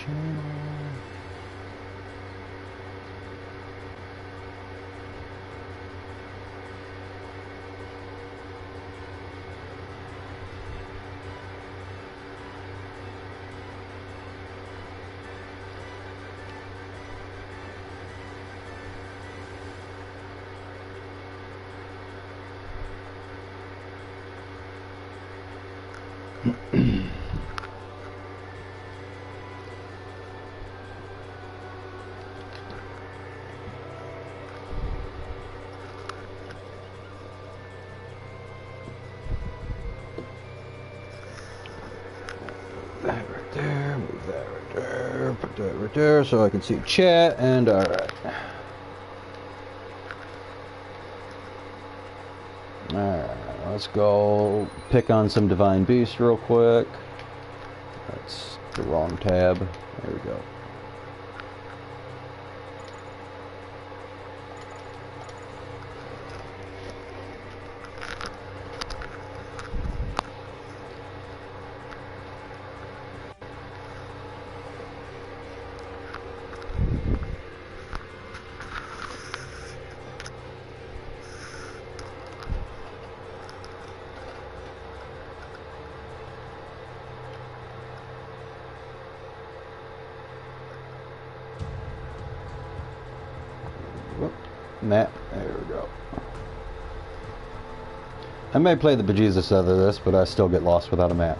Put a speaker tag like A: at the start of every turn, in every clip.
A: channel. That right there, move that right there, put that right there so I can see chat, and alright. Alright, let's go pick on some Divine Beast real quick. That's the wrong tab. There we go. Map. There we go. I may play the bejesus out of this, but I still get lost without a map.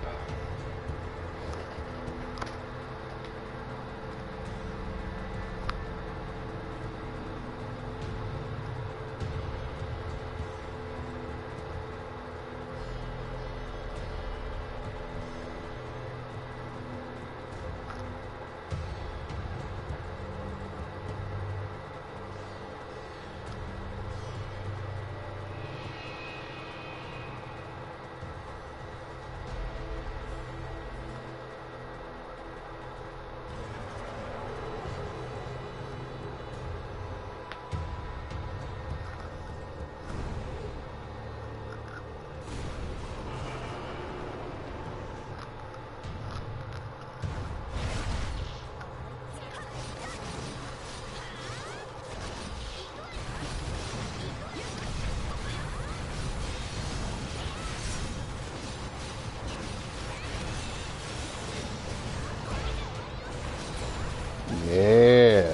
A: Yeah.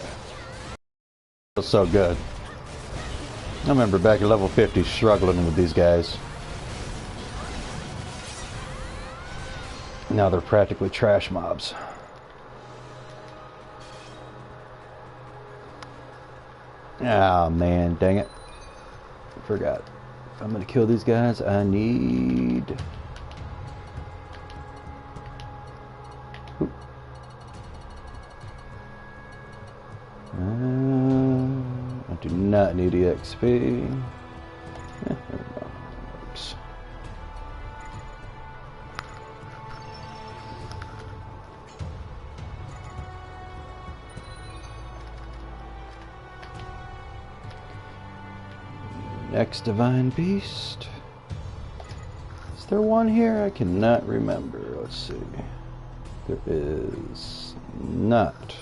A: Feels so good. I remember back at level 50 struggling with these guys. Now they're practically trash mobs. Ah, man, dang it. Forgot. If I'm gonna kill these guys, I need... I do not need EXP. Yeah, there we go. Works. Next Divine Beast. Is there one here? I cannot remember. Let's see. There is not.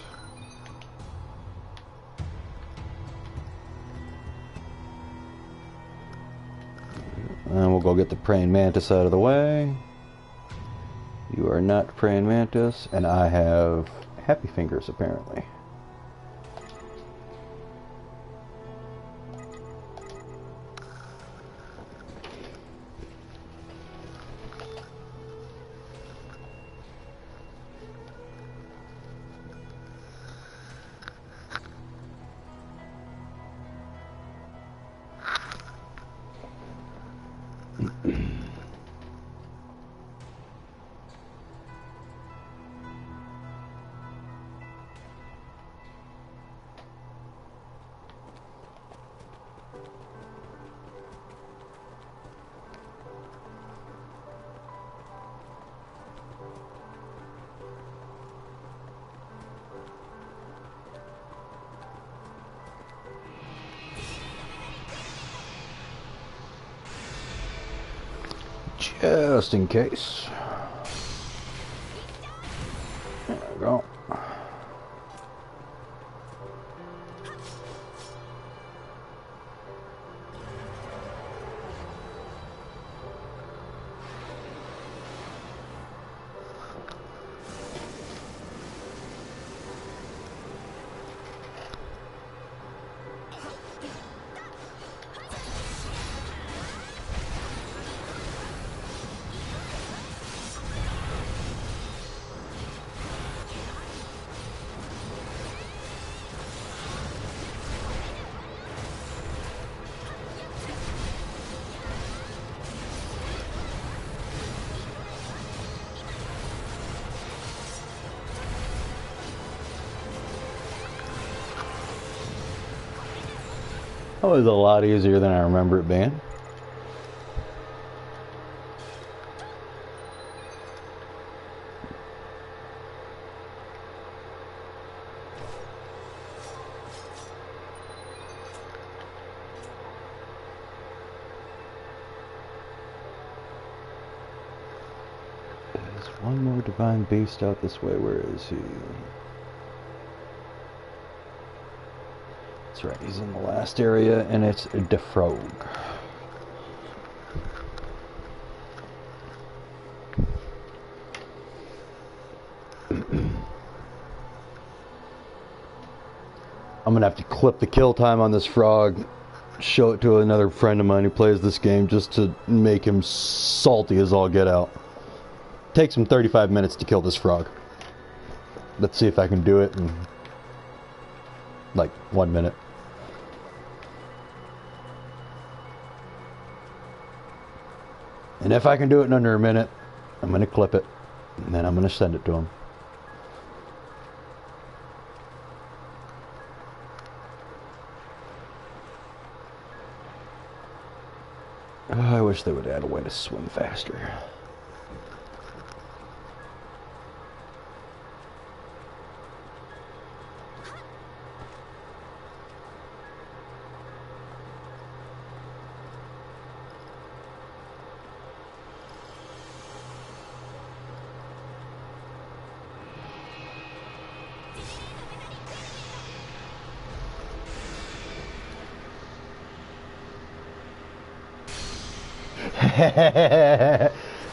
A: And we'll go get the Praying Mantis out of the way. You are not Praying Mantis, and I have Happy Fingers apparently. Just in case. There we go. was a lot easier than I remember it being. There's one more divine beast out this way. Where is he? That's right, he's in the last area, and it's a Defrog. I'm gonna have to clip the kill time on this frog, show it to another friend of mine who plays this game just to make him salty as all get out. Takes him 35 minutes to kill this frog. Let's see if I can do it in like 1 minute. And if I can do it in under a minute, I'm going to clip it, and then I'm going to send it to him. Oh, I wish they would add a way to swim faster.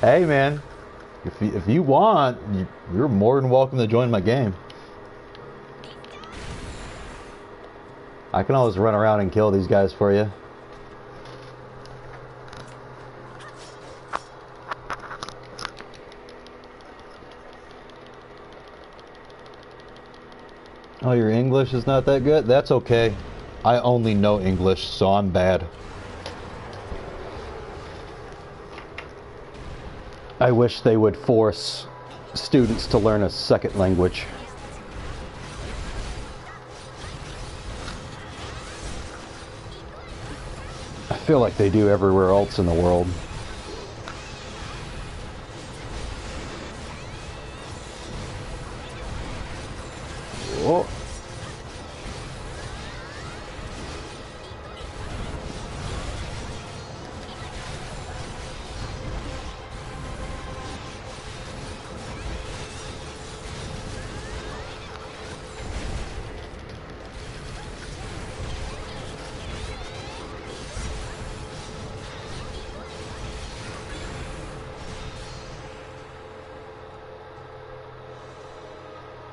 A: Hey man, if you want, you're more than welcome to join my game. I can always run around and kill these guys for you. Oh, your English is not that good? That's okay. I only know English, so I'm bad. I wish they would force students to learn a second language. I feel like they do everywhere else in the world. Whoa.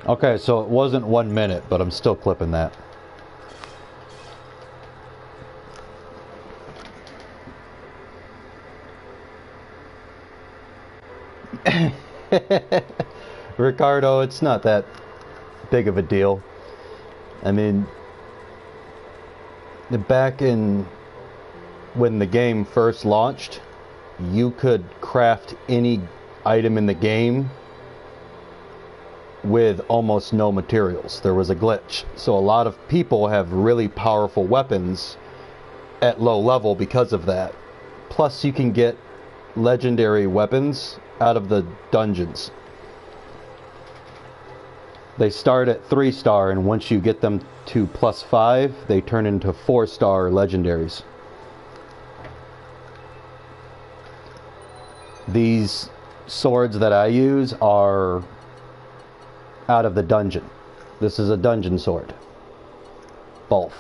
A: Okay, so it wasn't 1 minute, but I'm still clipping that. Ricardo, it's not that big of a deal. I mean, back in when the game first launched, you could craft any item in the game with almost no materials. There was a glitch. So a lot of people have really powerful weapons at low level because of that. Plus you can get legendary weapons out of the dungeons. They start at 3-star, and once you get them to +5, they turn into 4-star legendaries. These swords that I use are out of the dungeon. This is a dungeon sword. Both.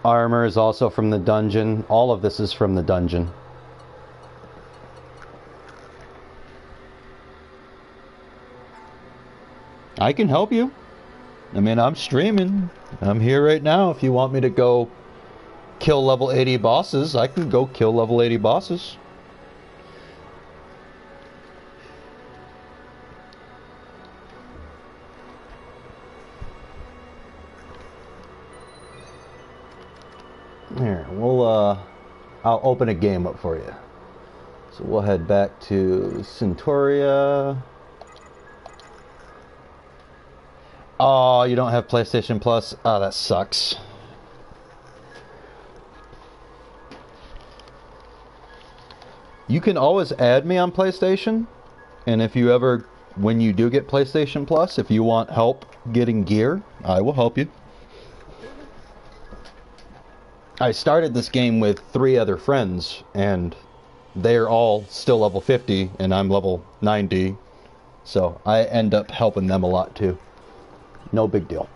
A: Armor is also from the dungeon. All of this is from the dungeon. I can help you. I mean, I'm streaming. I'm here right now. If you want me to go kill level 80 bosses, I can go kill level 80 bosses. Here, I'll open a game up for you. So we'll head back to Centauria. Oh, you don't have PlayStation Plus? Oh, that sucks. You can always add me on PlayStation, and if you ever, when you do get PlayStation Plus, if you want help getting gear, I will help you. I started this game with 3 other friends, and they're all still level 50, and I'm level 90, so I end up helping them a lot too. No big deal.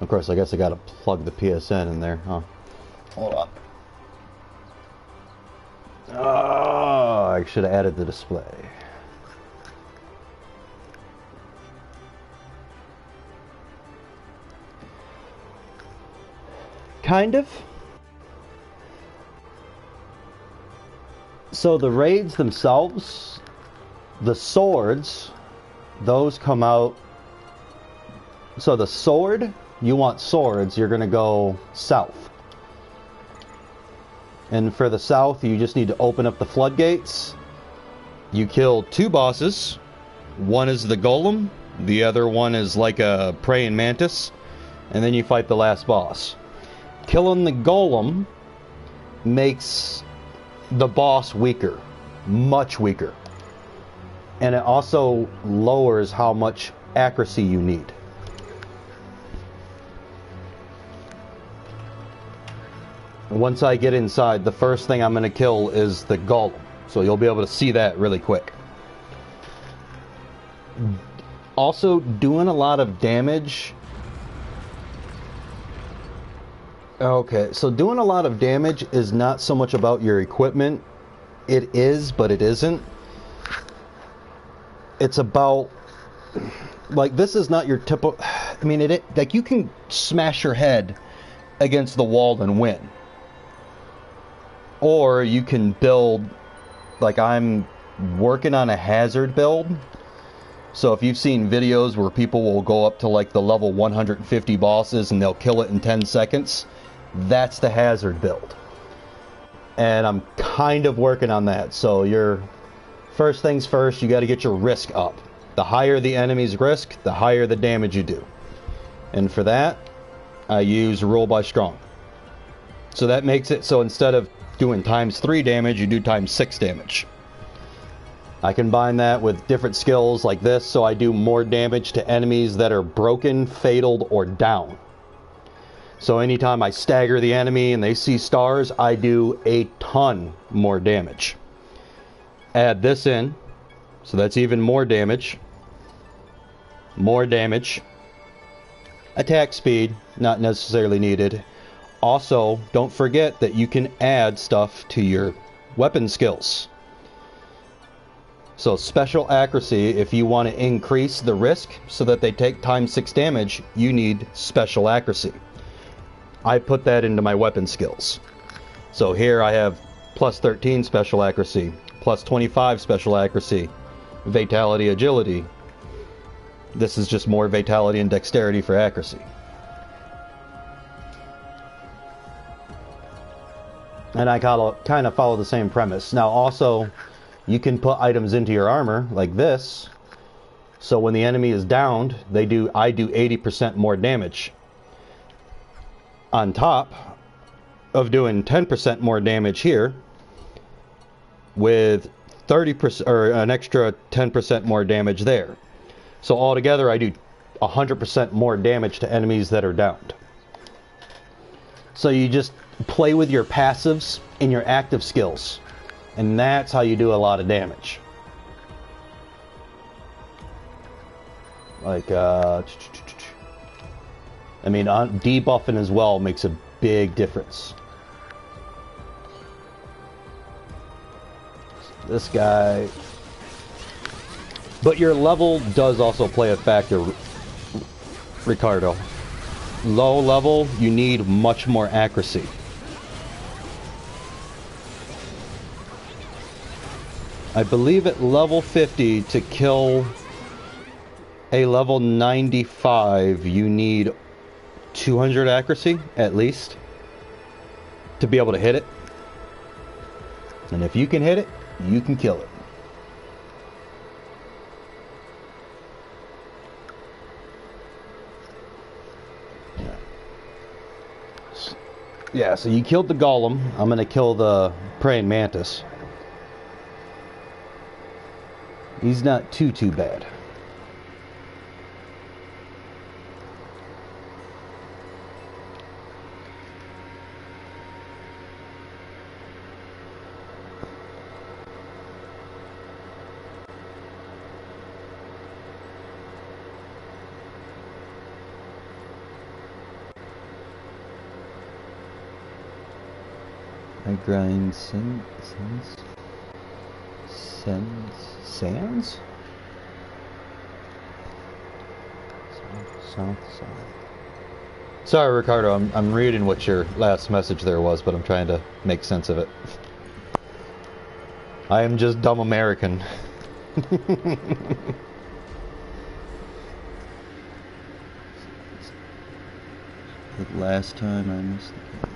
A: Of course, I guess I gotta plug the PSN in there, huh? Hold on. Oh, I should have added the display. Kind of. So the raids themselves, the swords, those come out. So the sword, you want swords, you're going to go south. And for the south, you just need to open up the floodgates. You kill 2 bosses. One is the golem, the other one is like a praying mantis, and then you fight the last boss. Killing the golem makes the boss weaker, much weaker. And it also lowers how much accuracy you need. Once I get inside, the first thing I'm going to kill is the golem. So you'll be able to see that really quick. Also, doing a lot of damage. Okay, so doing a lot of damage is not so much about your equipment. It is, but it isn't. It's about, like, this is not your typical, I mean, like, you can smash your head against the wall and win. Or you can build, like, I'm working on a hazard build. So if you've seen videos where people will go up to, like, the level 150 bosses and they'll kill it in 10 seconds, that's the hazard build. And I'm kind of working on that. So your first things first, you got to get your risk up. The higher the enemy's risk, the higher the damage you do. And for that, I use roll by strong. So that makes it so instead of doing ×3 damage, you do ×6 damage. I combine that with different skills like this, so I do more damage to enemies that are broken, fataled, or down. So anytime I stagger the enemy and they see stars, I do a ton more damage. Add this in, so that's even more damage. More damage. Attack speed, not necessarily needed. Also, don't forget that you can add stuff to your weapon skills. So special accuracy, if you want to increase the risk so that they take ×6 damage, you need special accuracy. I put that into my weapon skills. So here I have +13 special accuracy, +25 special accuracy, vitality, agility. This is just more vitality and dexterity for accuracy. And I kind of follow the same premise. Now also, you can put items into your armor like this. So when the enemy is downed, I do 80% more damage. On top of doing 10% more damage here, with 30% or an extra 10% more damage there. So altogether, I do 100% more damage to enemies that are downed. So you just play with your passives and your active skills, and that's how you do a lot of damage. Like, I mean, debuffing as well makes a big difference. This guy. But your level does also play a factor, Ricardo. Low level, you need much more accuracy. I believe at level 50 to kill a level 95, you need 200 accuracy, at least, to be able to hit it. And if you can hit it, you can kill it. Yeah, so you killed the golem. I'm gonna kill the praying mantis. He's not too bad. I grind sands? South. Sorry, Ricardo, I'm reading what your last message there was, but I'm trying to make sense of it. I am just dumb American. The last time I missed the game.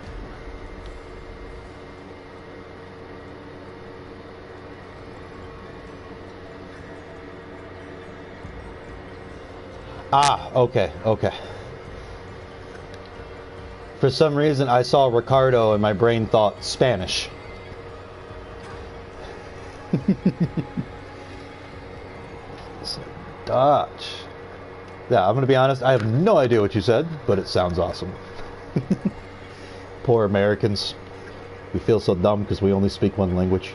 A: Ah, okay. For some reason, I saw Ricardo and my brain thought Spanish. Dutch. Yeah, I'm gonna be honest, I have no idea what you said, but it sounds awesome. Poor Americans. We feel so dumb because we only speak one language.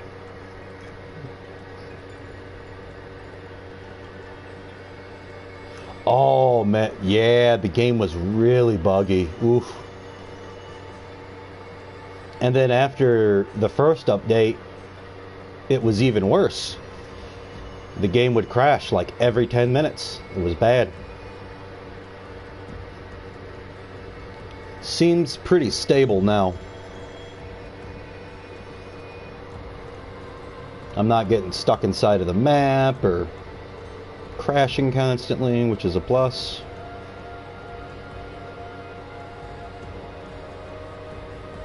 A: Oh man, yeah, the game was really buggy. Oof. And then after the first update, it was even worse. The game would crash like every 10 minutes. It was bad. Seems pretty stable now. I'm not getting stuck inside of the map or crashing constantly, which is a plus.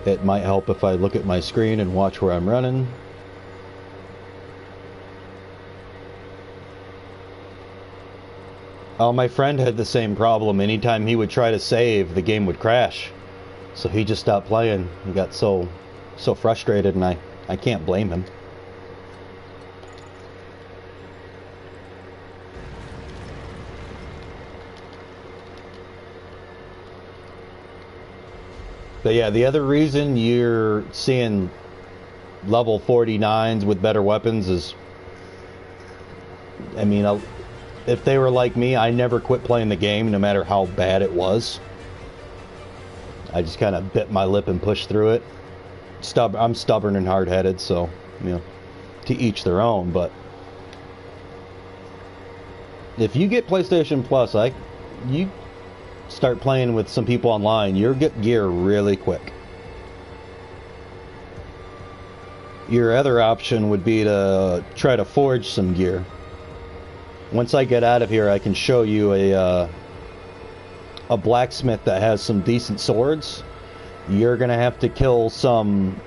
A: It might help if I look at my screen and watch where I'm running. Oh, my friend had the same problem. Anytime he would try to save, the game would crash. So he just stopped playing. He got so frustrated, and I can't blame him. But yeah, the other reason you're seeing level 49s with better weapons is, I mean, if they were like me, I never quit playing the game no matter how bad it was. I just kind of bit my lip and pushed through it. I'm stubborn and hard-headed, so, you know, to each their own. But if you get PlayStation Plus, you start playing with some people online, you'll get gear really quick. Your other option would be to try to forge some gear. Once I get out of here, I can show you a blacksmith that has some decent swords. You're gonna have to kill some.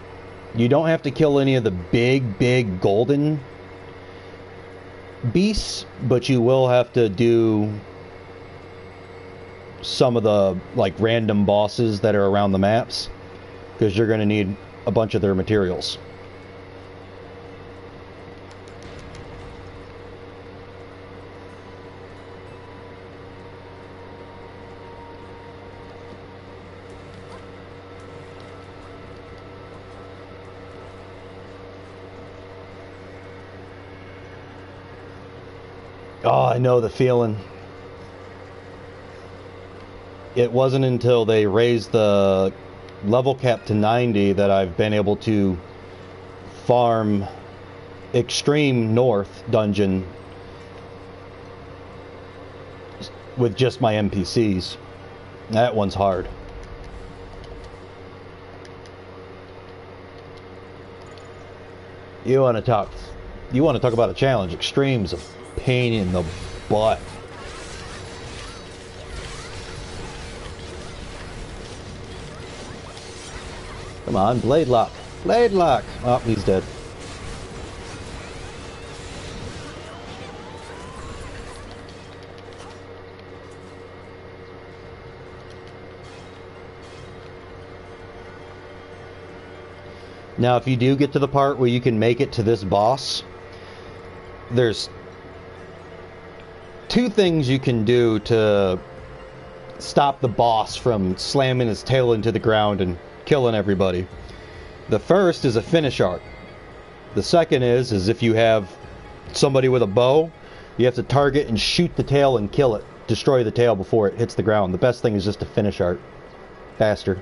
A: You don't have to kill any of the big golden beasts, but you will have to do some of the like random bosses that are around the maps, because you're gonna need a bunch of their materials. Oh, I know the feeling. It wasn't until they raised the level cap to 90 that I've been able to farm Extreme North dungeon with just my NPCs. That one's hard. You want to talk about a challenge? Extreme's a pain in the butt. Come on, blade lock. Blade lock. Oh, he's dead. Now, if you do get to the part where you can make it to this boss, there's two things you can do to stop the boss from slamming his tail into the ground and killing everybody. The first is a finish art. The second is if you have somebody with a bow, you have to target and shoot the tail and kill it. Destroy the tail before it hits the ground. The best thing is just a finish art. Faster.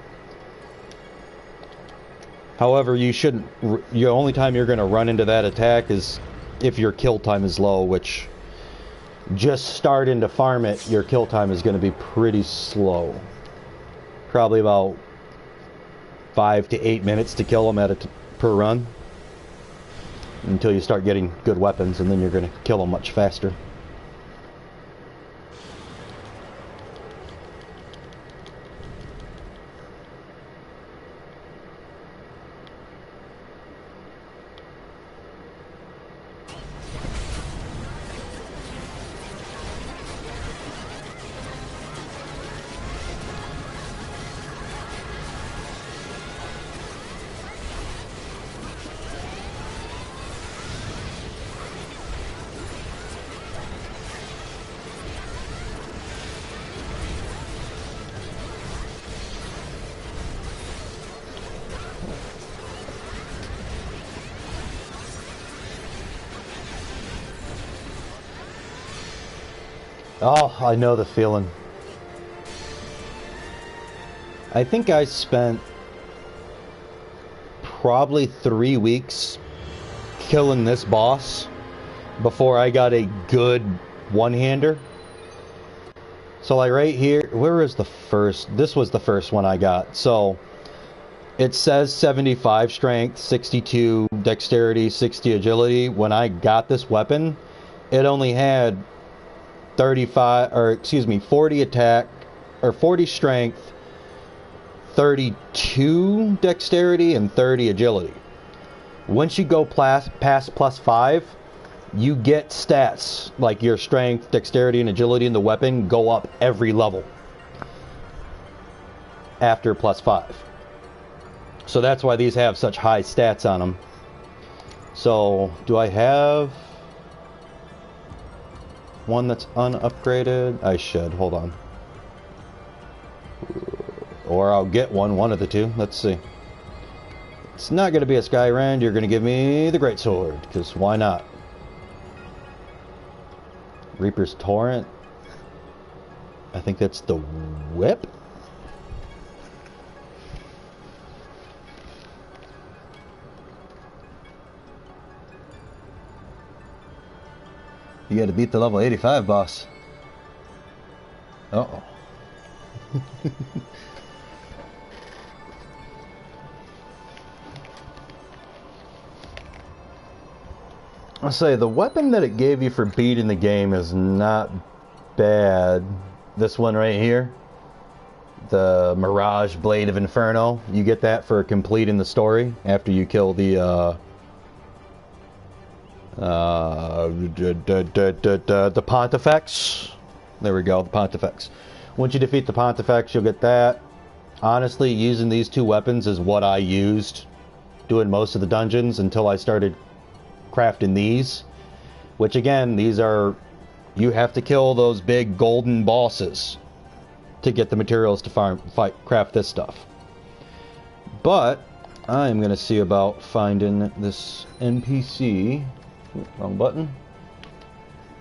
A: However, you shouldn't... The only time you're going to run into that attack is if your kill time is low, which... Just starting to farm it, your kill time is going to be pretty slow. Probably about 5 to 8 minutes to kill them per run. Until you start getting good weapons, and then you're going to kill them much faster. Oh, I know the feeling. I think I spent probably 3 weeks killing this boss before I got a good one-hander. So like right here, where is the first? This was the first one I got. So it says 75 strength, 62 dexterity, 60 agility. When I got this weapon, it only had 40 attack, or 40 strength, 32 dexterity, and 30 agility. Once you go past +5, you get stats like your strength, dexterity, and agility in the weapon go up every level after +5. So that's why these have such high stats on them. So, do I have one that's unupgraded? I should. Hold on. Or I'll get one of the two. Let's see. It's not going to be a Skyrend. You're going to give me the Greatsword, because why not? Reaper's Torrent. I think that's the whip. You gotta beat the level 85 boss. Uh-oh. I'll say, the weapon that it gave you for beating the game is not bad. This one right here. The Mirage Blade of Inferno. You get that for completing the story after you kill the Pontifex. There we go, the Pontifex. Once you defeat the Pontifex, you'll get that. Honestly, using these two weapons is what I used doing most of the dungeons until I started crafting these. Which again, these are... You have to kill those big golden bosses to get the materials to craft this stuff. But I'm going to see about finding this NPC... Wrong button.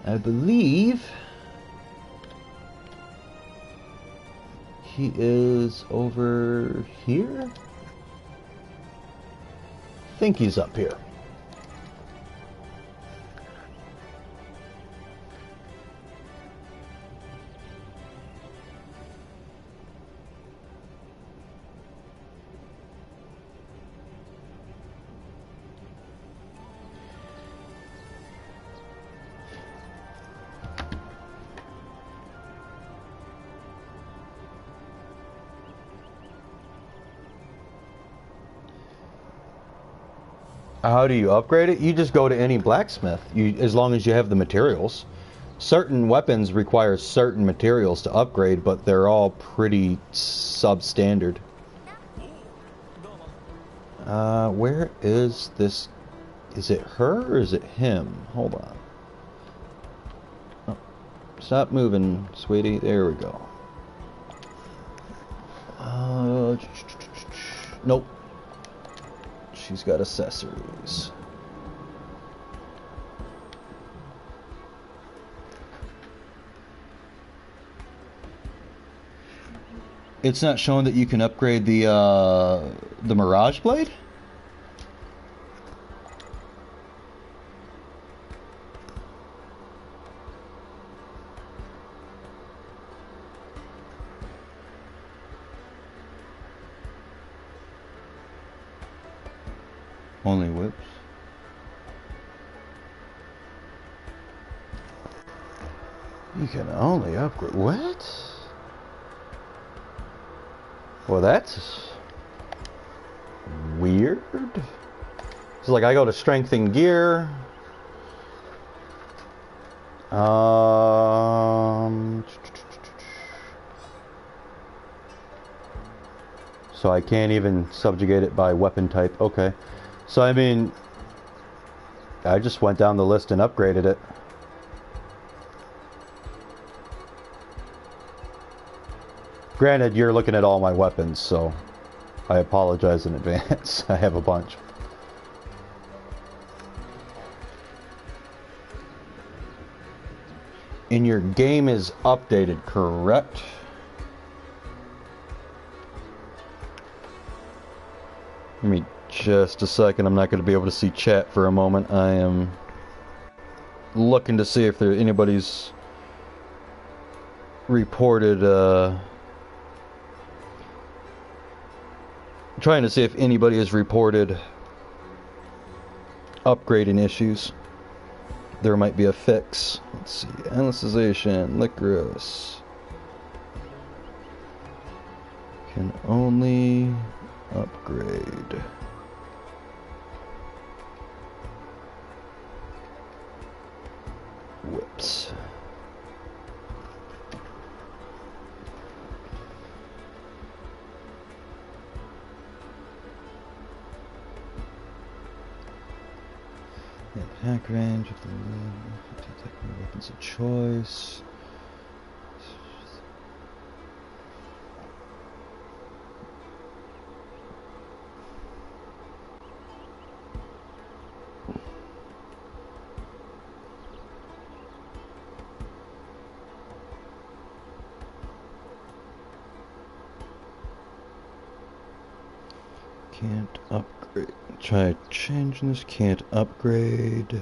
A: I believe he is over here. I think he's up here. How do you upgrade it? You just go to any blacksmith, as long as you have the materials. Certain weapons require certain materials to upgrade, but they're all pretty substandard. Where is this? Is it her or is it him? Hold on. Oh, stop moving, sweetie. There we go. Nope. She's got accessories. It's not showing that you can upgrade the Mirage Blade? Only whips. You can only upgrade. What? Well, that's weird. It's like I go to strength and gear. So I can't even subjugate it by weapon type. Okay. So I mean, I just went down the list and upgraded it. Granted, you're looking at all my weapons, so I apologize in advance. I have a bunch. And your game is updated, correct? Give me just a second. I'm not going to be able to see chat for a moment. I am looking to see if anybody's reported trying to see if anybody has reported upgrading issues. There might be a fix. Let's see. Alicization Lycoris can only upgrade. Whips. Attack range of the weapons of choice. Can't upgrade. Try changing this. Can't upgrade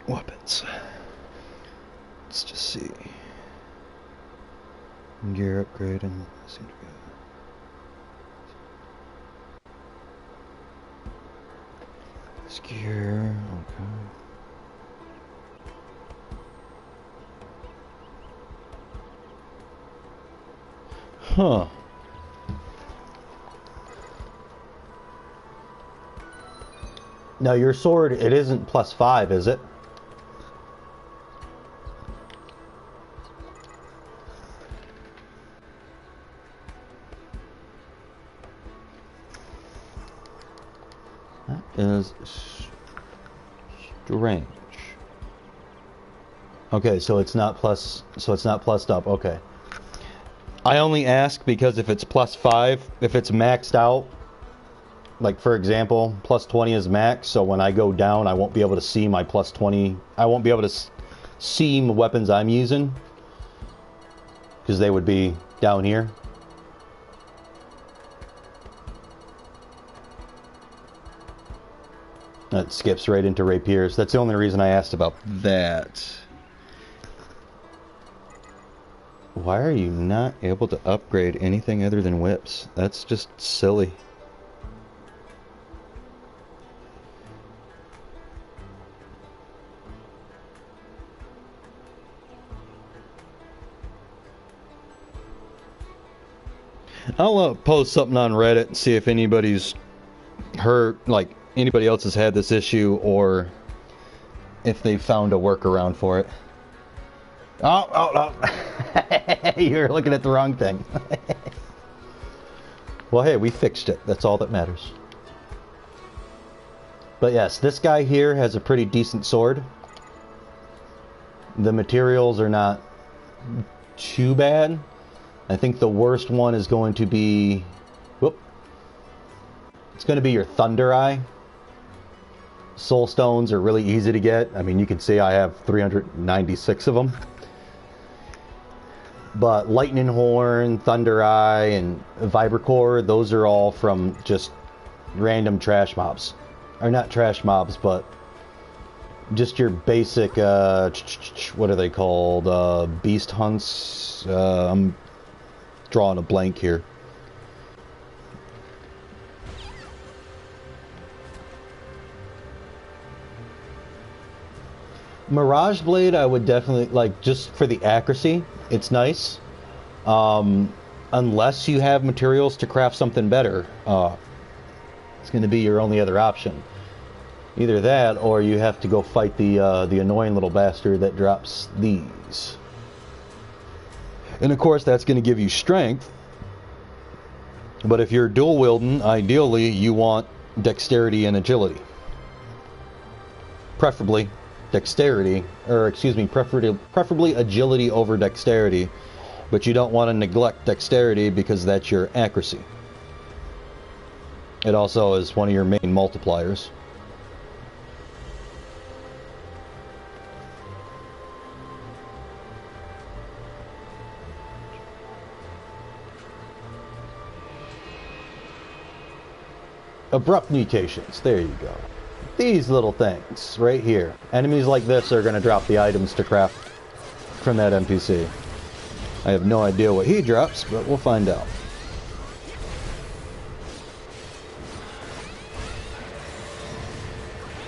A: weapons. Let's just see. Gear upgrade and seem to be. This gear. Okay. Huh. Now your sword, it isn't +5, is it? That is strange. Okay, so it's not plussed up. Okay. I only ask because if it's +5, if it's maxed out, like for example, +20 is max, so when I go down I won't be able to see my +20. I won't be able to see the weapons I'm using because they would be down here. That skips right into rapiers. That's the only reason I asked about that. Why are you not able to upgrade anything other than whips? That's just silly. I'll post something on Reddit and see if anybody's heard, like, anybody else has had this issue or if they found a workaround for it. Oh. You're looking at the wrong thing. Well, hey, we fixed it. That's all that matters. But yes, this guy here has a pretty decent sword. The materials are not too bad. I think the worst one is going to be... Whoop. It's going to be your Thunder Eye. Soul Stones are really easy to get. I mean, you can see I have 396 of them. But Lightning Horn, Thunder Eye, and Vibracore, those are all from just random trash mobs. Or not trash mobs, but just your basic, what are they called? Beast hunts? I'm drawing a blank here. Mirage Blade, I would definitely, like, just for the accuracy, it's nice. Unless you have materials to craft something better, it's going to be your only other option. Either that, or you have to go fight the annoying little bastard that drops these. And of course, that's going to give you strength. But if you're dual wielding, ideally you want dexterity and agility. Preferably dexterity, or excuse me, preferably agility over dexterity. But you don't want to neglect dexterity because that's your accuracy. It also is one of your main multipliers. Abrupt mutations, there you go. These little things right here. Enemies like this are going to drop the items to craft from that NPC. I have no idea what he drops, but we'll find out.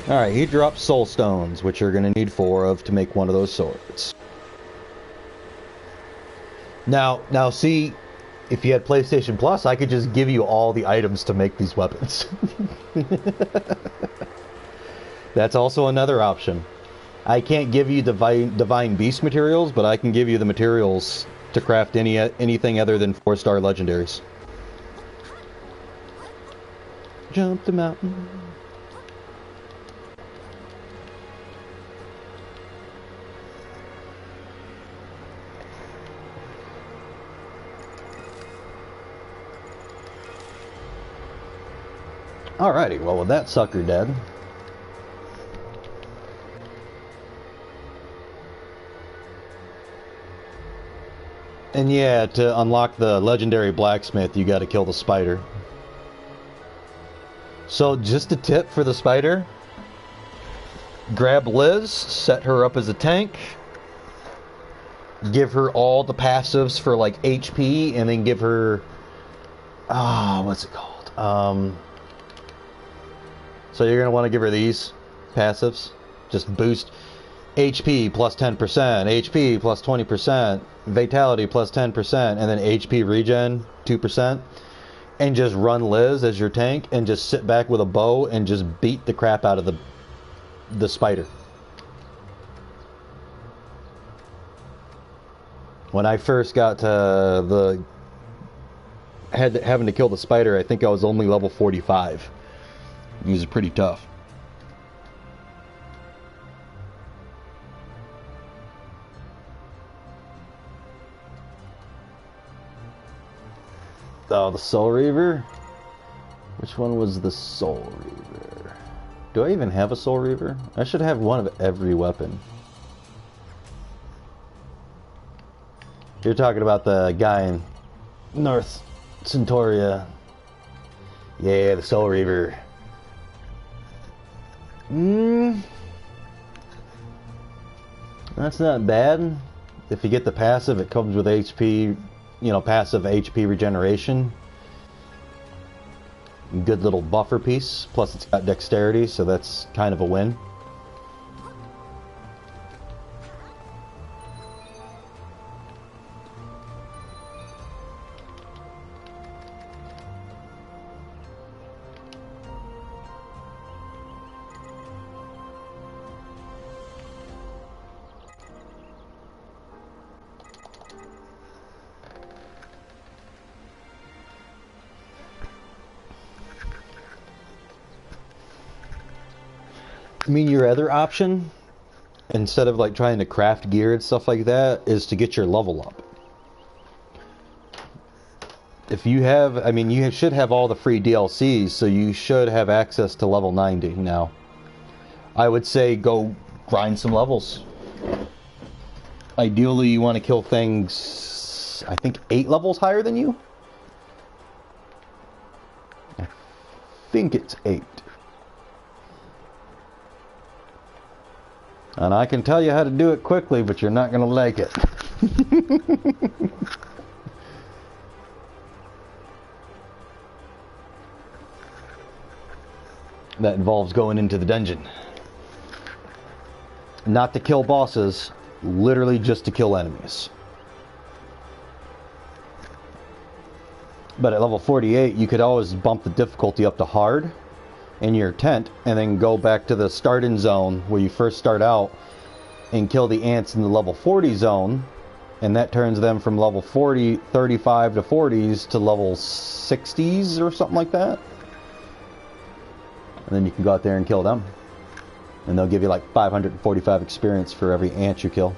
A: Alright, he drops soul stones, which you're going to need 4 of to make one of those swords. Now see, if you had PlayStation Plus, I could just give you all the items to make these weapons. That's also another option. I can't give you Divine Beast materials, but I can give you the materials to craft anything other than 4-star legendaries. Jump the mountain. Alrighty, well, with that sucker dead. And yeah, to unlock the legendary blacksmith, you gotta kill the spider. So, just a tip for the spider. Grab Liz, set her up as a tank. Give her all the passives for, like, HP, and then give her... what's it called? So you're going to want to give her these passives. Just boost HP plus 10%, HP plus 20%, Vitality plus 10%, and then HP regen 2%. And just run Liz as your tank and just sit back with a bow and just beat the crap out of the spider. When I first got to having to kill the spider, I think I was only level 45. It was pretty tough. Oh, the Soul Reaver? Which one was the Soul Reaver? Do I even have a Soul Reaver? I should have one of every weapon. You're talking about the guy in North Centauria. Yeah, the Soul Reaver. That's not bad. If you get the passive, it comes with HP, passive HP regeneration. Good little buffer piece. Plus it's got dexterity, so that's kind of a win. I mean, your other option, instead of like trying to craft gear and stuff like that, is to get your level up. If you have, I mean, you should have all the free DLCs, so you should have access to level 90 now. I would say go grind some levels. Ideally, you want to kill things, I think, 8 levels higher than you? I think it's 8. And I can tell you how to do it quickly, but you're not going to like it. That involves going into the dungeon. Not to kill bosses, literally just to kill enemies. But at level 48, you could always bump the difficulty up to hard in your tent, and then go back to the starting zone where you first start out and kill the ants in the level 40 zone, and that turns them from level 35 to 40s to level 60s or something like that. And then you can go out there and kill them. And they'll give you like 545 experience for every ant you kill.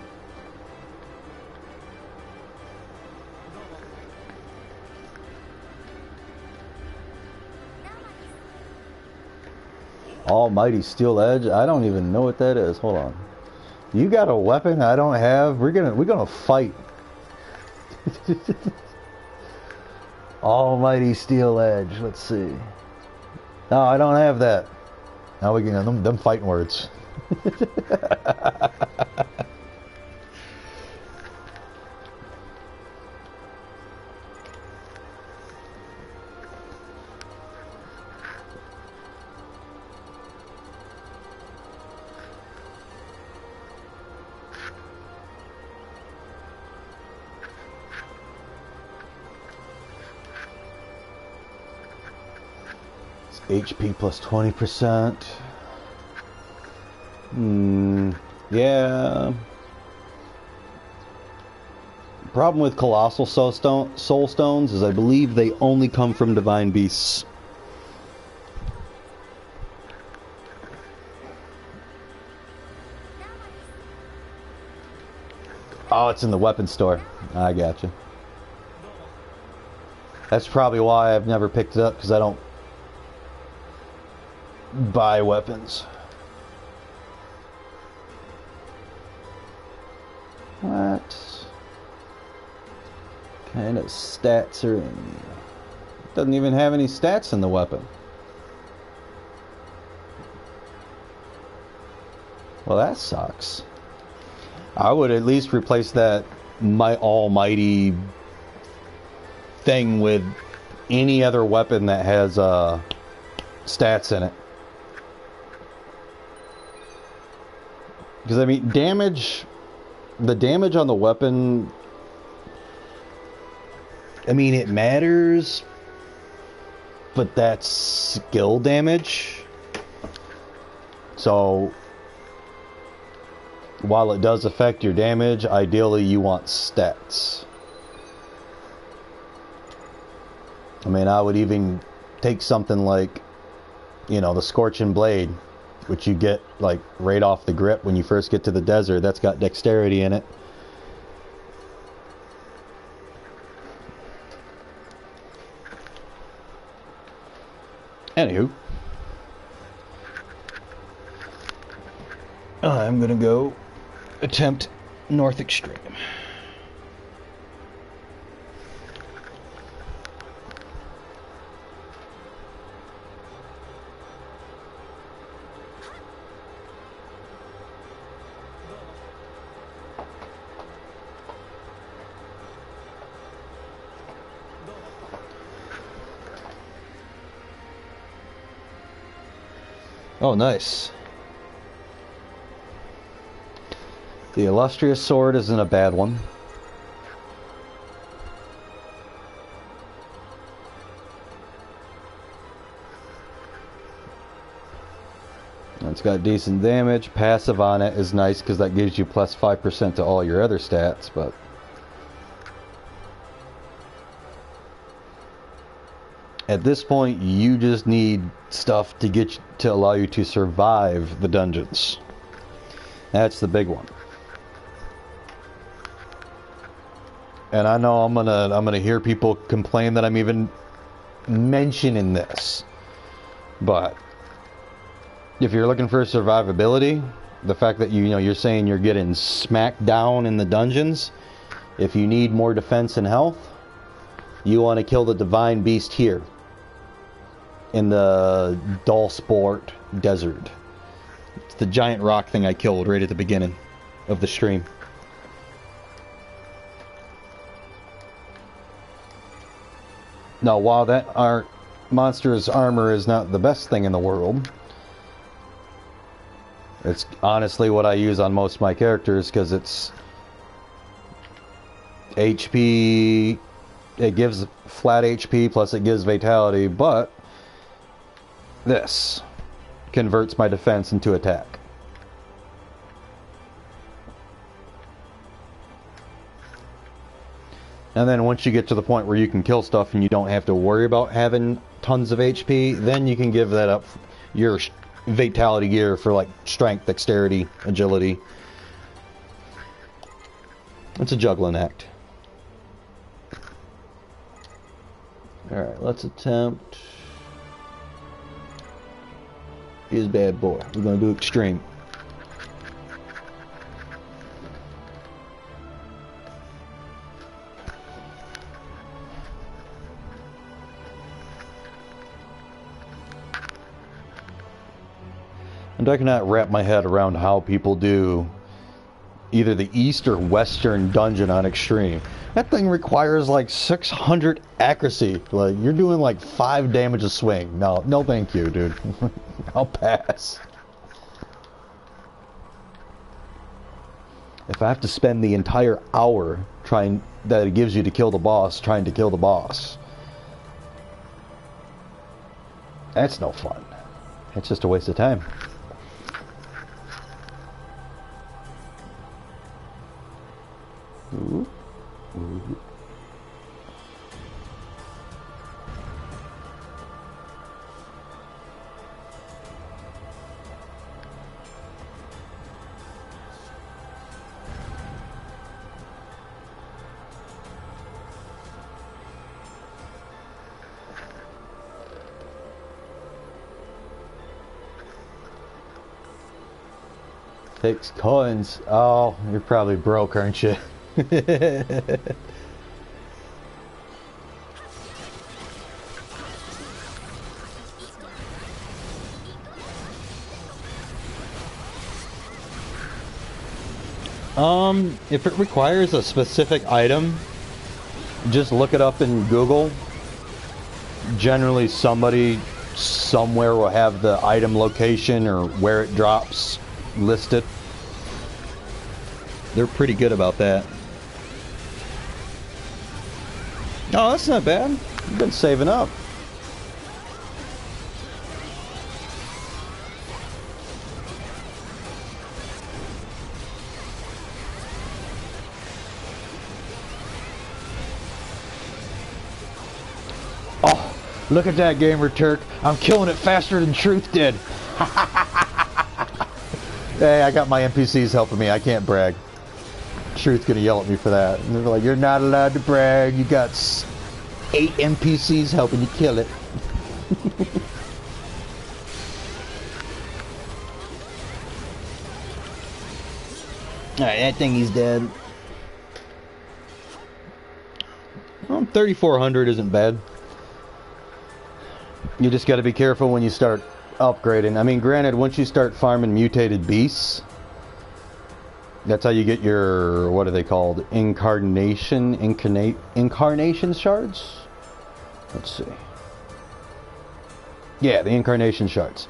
A: Almighty Steel Edge? I don't even know what that is. Hold on. You got a weapon I don't have? We're gonna fight. Almighty Steel Edge. Let's see. No, I don't have that. Now we can them fighting words. HP plus 20%. Yeah. Problem with Colossal Soul Stones is I believe they only come from Divine Beasts. Oh, it's in the weapon store. I gotcha. That's probably why I've never picked it up, because I don't buy weapons. What kind of stats are in? It doesn't even have any stats in the weapon. Well, that sucks. I would at least replace that almighty thing with any other weapon that has stats in it. Because, I mean, the damage on the weapon, I mean, it matters, but that's skill damage. So, while it does affect your damage, ideally you want stats. I mean, I would even take something like, you know, the Scorching Blade, which you get like right off the grip when you first get to the desert. That's got dexterity in it. Anywho, I'm gonna go attempt North Extreme. Oh, nice. The Illustrious Sword isn't a bad one. It's got decent damage. Passive on it is nice because that gives you plus 5% to all your other stats, but At this point, you just need stuff to allow you to survive the dungeons. That's the big one. And I know I'm gonna hear people complain that I'm even mentioning this, but if you're looking for survivability, the fact that you're saying you're getting smacked down in the dungeons, if you need more defense and health, you want to kill the divine beast here in the Dullsport Desert. It's the giant rock thing I killed right at the beginning of the stream. Now, while that monster's armor is not the best thing in the world, it's honestly what I use on most of my characters because it's HP, it gives flat HP plus it gives vitality, but this converts my defense into attack. And then once you get to the point where you can kill stuff and you don't have to worry about having tons of HP, then you can give that up your vitality gear for like strength, dexterity, agility. It's a juggling act. Alright, let's attempt his bad boy. We're going to do extreme. And I cannot wrap my head around how people do either the east or western dungeon on extreme. That thing requires like 600 accuracy. Like, you're doing like 5 damage a swing. No thank you, dude. I'll pass. If I have to spend the entire hour that it gives you to kill the boss, trying to kill the boss, that's no fun. It's just a waste of time. Ooh. Ooh. Takes coins. Oh, you're probably broke, aren't you? If it requires a specific item, just look it up in Google. Generally, somebody somewhere will have the item location or where it drops listed. They're pretty good about that. Oh, that's not bad. You've been saving up. Oh, look at that, Gamer Turk. I'm killing it faster than Truth did. Hey, I got my NPCs helping me. I can't brag. Truth's gonna yell at me for that. And they're like, you're not allowed to brag. You got 8 NPCs helping you kill it. Alright, that thing is dead. Well, 3,400 isn't bad. You just gotta be careful when you start upgrading. I mean, granted, once you start farming mutated beasts, that's how you get your, what are they called? Incarnation shards? Let's see. Yeah, the incarnation shards.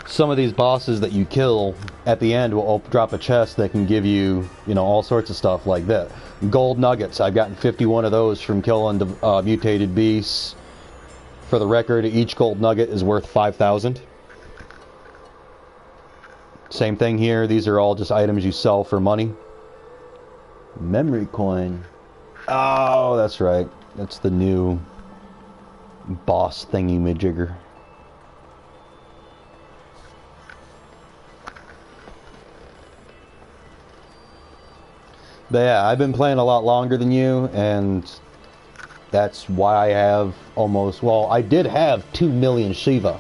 A: Some of these bosses that you kill at the end will drop a chest that can give you, all sorts of stuff like that. Gold nuggets. I've gotten 51 of those from killing mutated beasts. For the record, each gold nugget is worth 5,000. Same thing here. These are all just items you sell for money. Memory coin. Oh, that's right. That's the new boss thingy-majigger. But yeah, I've been playing a lot longer than you, and that's why I have almost, well, I did have 2 million Shiva,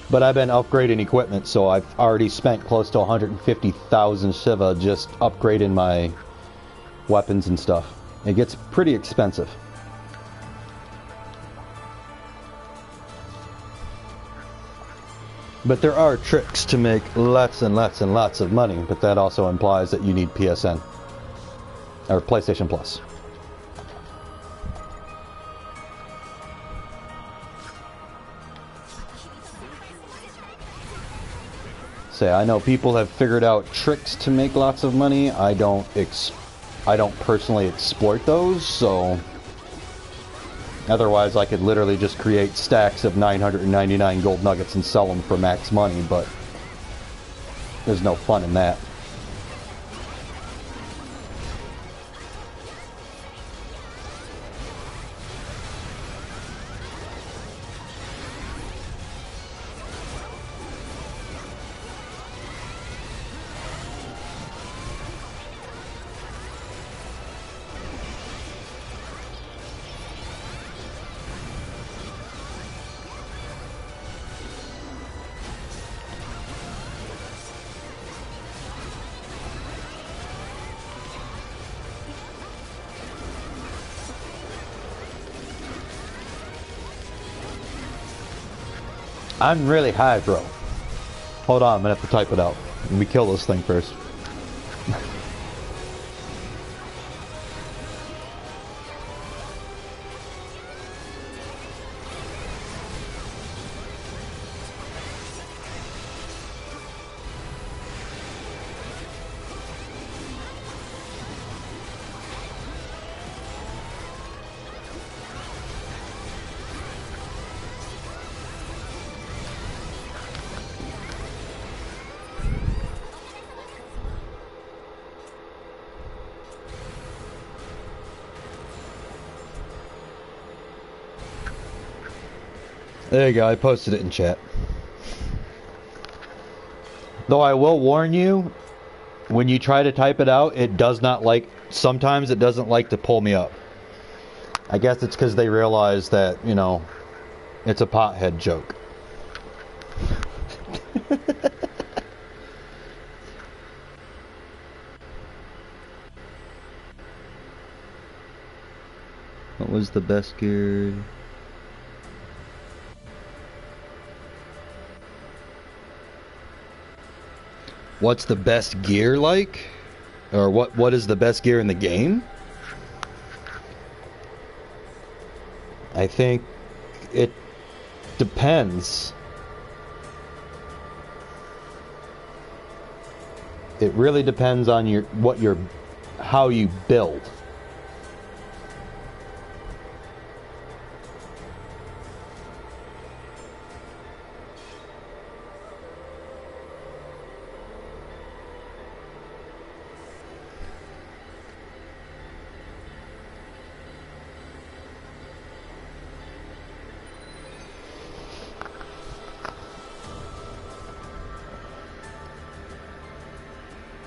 A: but I've been upgrading equipment, so I've already spent close to 150,000 Shiva just upgrading my weapons and stuff. It gets pretty expensive. But there are tricks to make lots and lots and lots of money, but that also implies that you need PSN. Or PlayStation Plus. Say, I know people have figured out tricks to make lots of money. I don't personally exploit those, so otherwise I could literally just create stacks of 999 gold nuggets and sell them for max money, but there's no fun in that. I'm really high, bro. Hold on, I'm gonna have to type it out. Let me kill this thing first. There you go, I posted it in chat. Though I will warn you, when you try to type it out, it does not like, sometimes it doesn't like to pull me up. I guess it's because they realize that, you know, it's a pothead joke. What was the best gear? What's the best gear like? Or what is the best gear in the game? I think it depends. It really depends on how you build.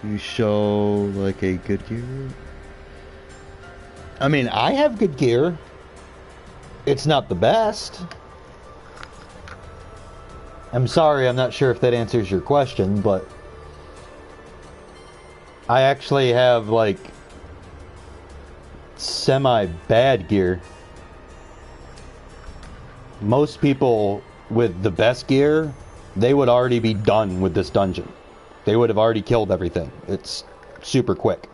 A: You show like a good gear? I mean, I have good gear. It's not the best. I'm sorry, I'm not sure if that answers your question, but I actually have like semi-bad gear. Most people with the best gear, they would already be done with this dungeon. They would have already killed everything. It's super quick.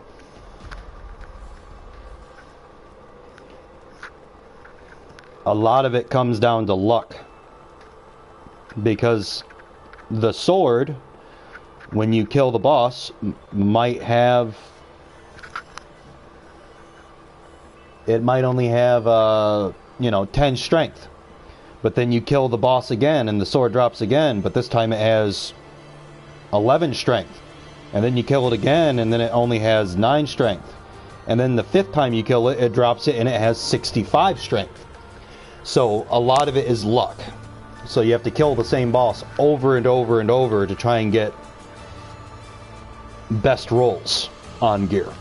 A: A lot of it comes down to luck. Because the sword, when you kill the boss, might have... It might only have, 10 strength. But then you kill the boss again and the sword drops again, but this time it has 11 strength. And then you kill it again and then it only has 9 strength. And then the 5th time you kill it, it drops it and it has 65 strength. So a lot of it is luck. So you have to kill the same boss over and over and over to try and get best rolls on gear.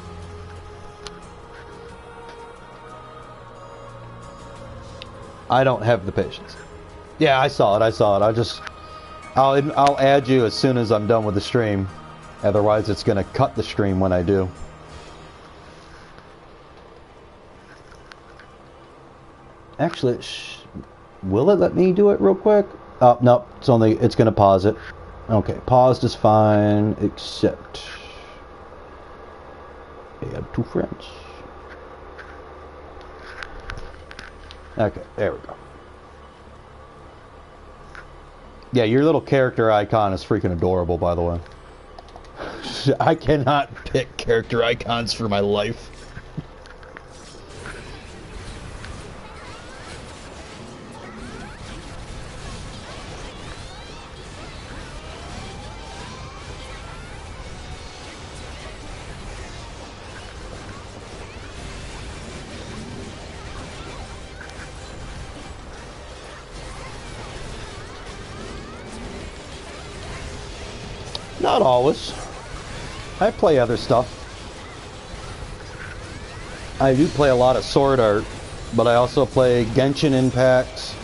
A: I don't have the patience. Yeah, I saw it. I'll add you as soon as I'm done with the stream. Otherwise, it's going to cut the stream when I do. Actually, will it let me do it real quick? Oh, no, it's going to pause it. Okay, paused is fine, except I have 2 friends. Okay, there we go. Yeah, your little character icon is freaking adorable, by the way. I cannot pick character icons for my life. Not always. I play other stuff. I do play a lot of Sword Art, but I also play Genshin Impact,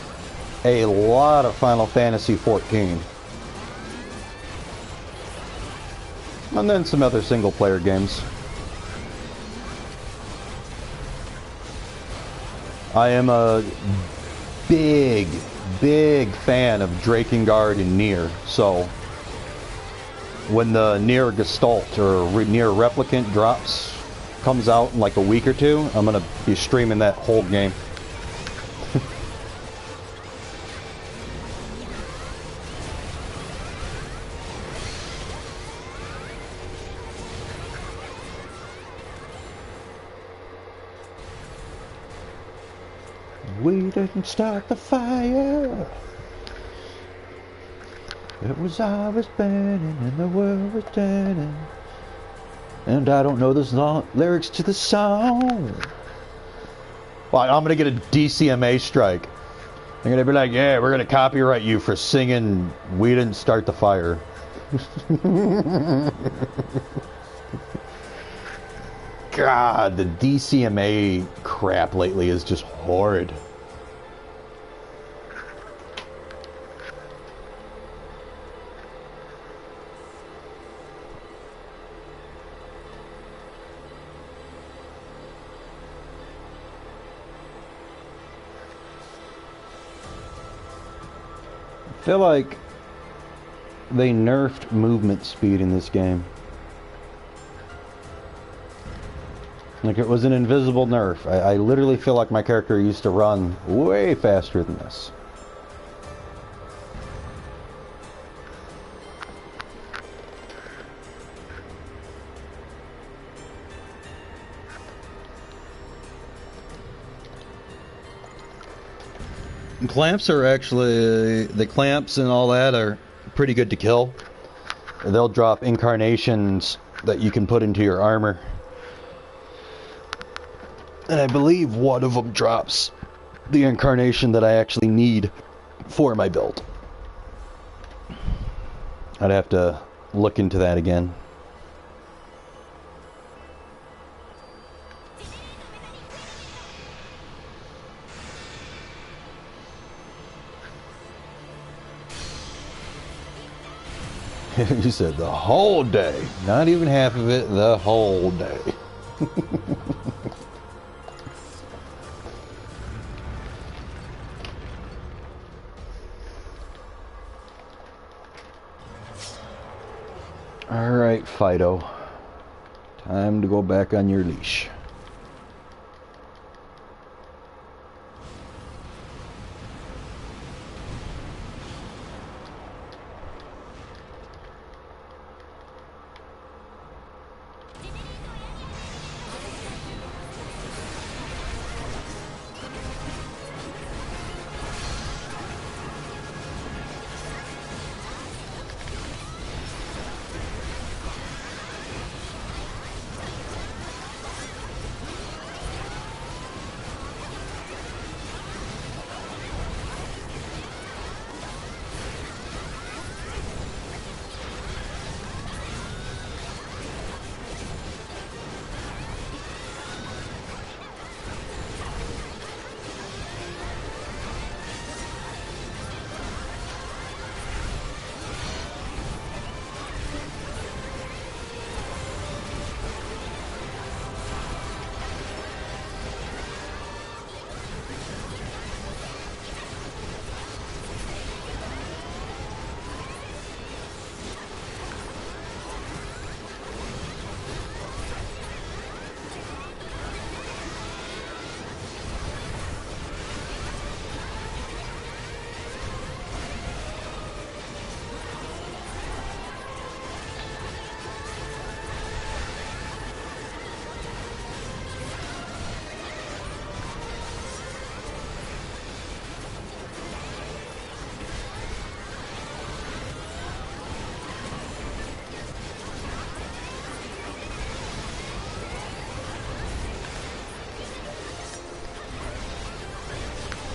A: a lot of Final Fantasy XIV, and then some other single-player games. I am a big fan of Drakengard and Nier, so when the Nier Gestalt or Nier Replicant comes out in like a week or two, I'm gonna be streaming that whole game. We didn't start the fire. It was always burning and the world was turning. And I don't know the lyrics to the song. Well, I'm going to get a DCMA strike. They're going to be like, yeah, we're going to copyright you for singing We Didn't Start the Fire. God, the DCMA crap lately is just horrid. I feel like they nerfed movement speed in this game. Like it was an invisible nerf. I literally feel like my character used to run way faster than this. Clamps are actually, the clamps and all that are pretty good to kill. They'll drop incarnations that you can put into your armor. And I believe one of them drops the incarnation that I actually need for my build. I'd have to look into that again. You said the whole day. Not even half of it, the whole day. Alright, Fido. Time to go back on your leash.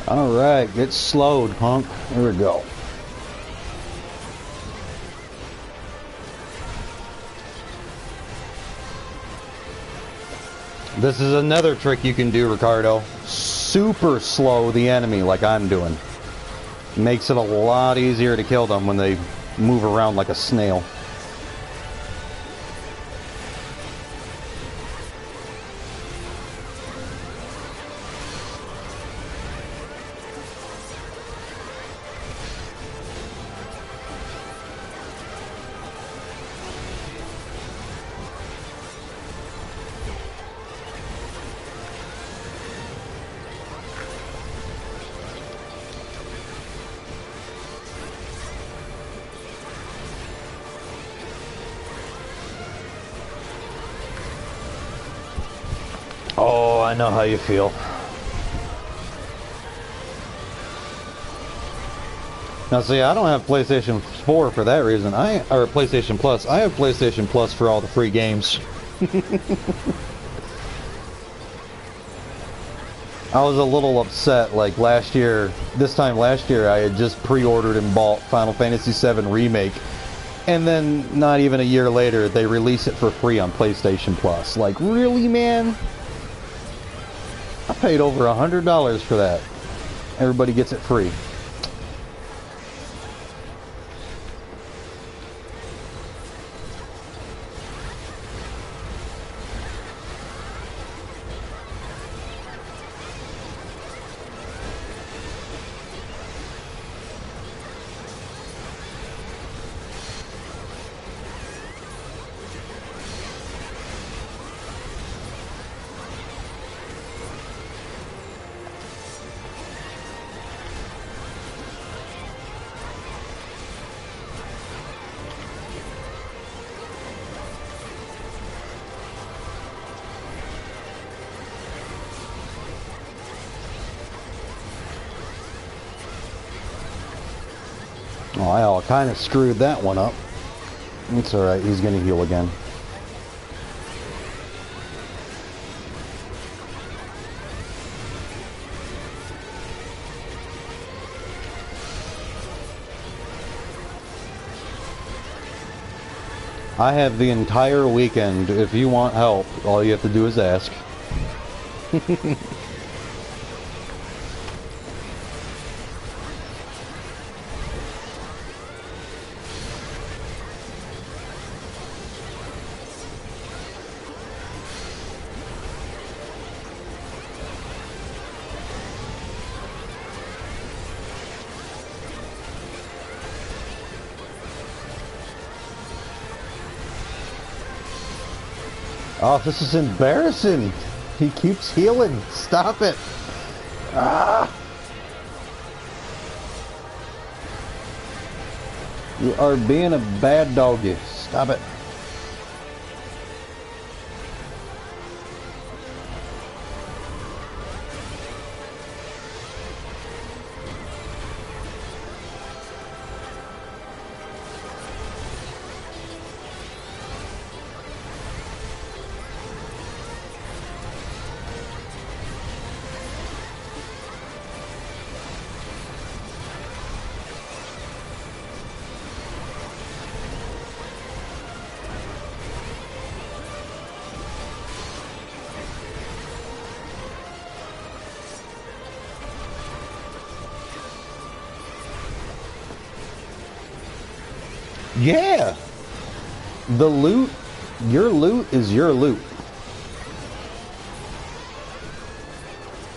A: Alright, get slowed, punk. Here we go. This is another trick you can do, Ricardo. Super slow the enemy like I'm doing. Makes it a lot easier to kill them when they move around like a snail. Oh, I know how you feel. Now see, I don't have PlayStation 4 for that reason. Or PlayStation Plus. I have PlayStation Plus for all the free games. I was a little upset, like last year, this time last year, I had just pre-ordered and bought Final Fantasy VII Remake. And then, not even a year later, they release it for free on PlayStation Plus. Like, really, man? I paid over $100 for that. Everybody gets it free. Oh, I kind of screwed that one up. It's alright, he's gonna heal again. I have the entire weekend. If you want help, all you have to do is ask. Oh, this is embarrassing. He keeps healing. Stop it. Ah. You are being a bad doggy. Stop it. Yeah. The loot, your loot is your loot.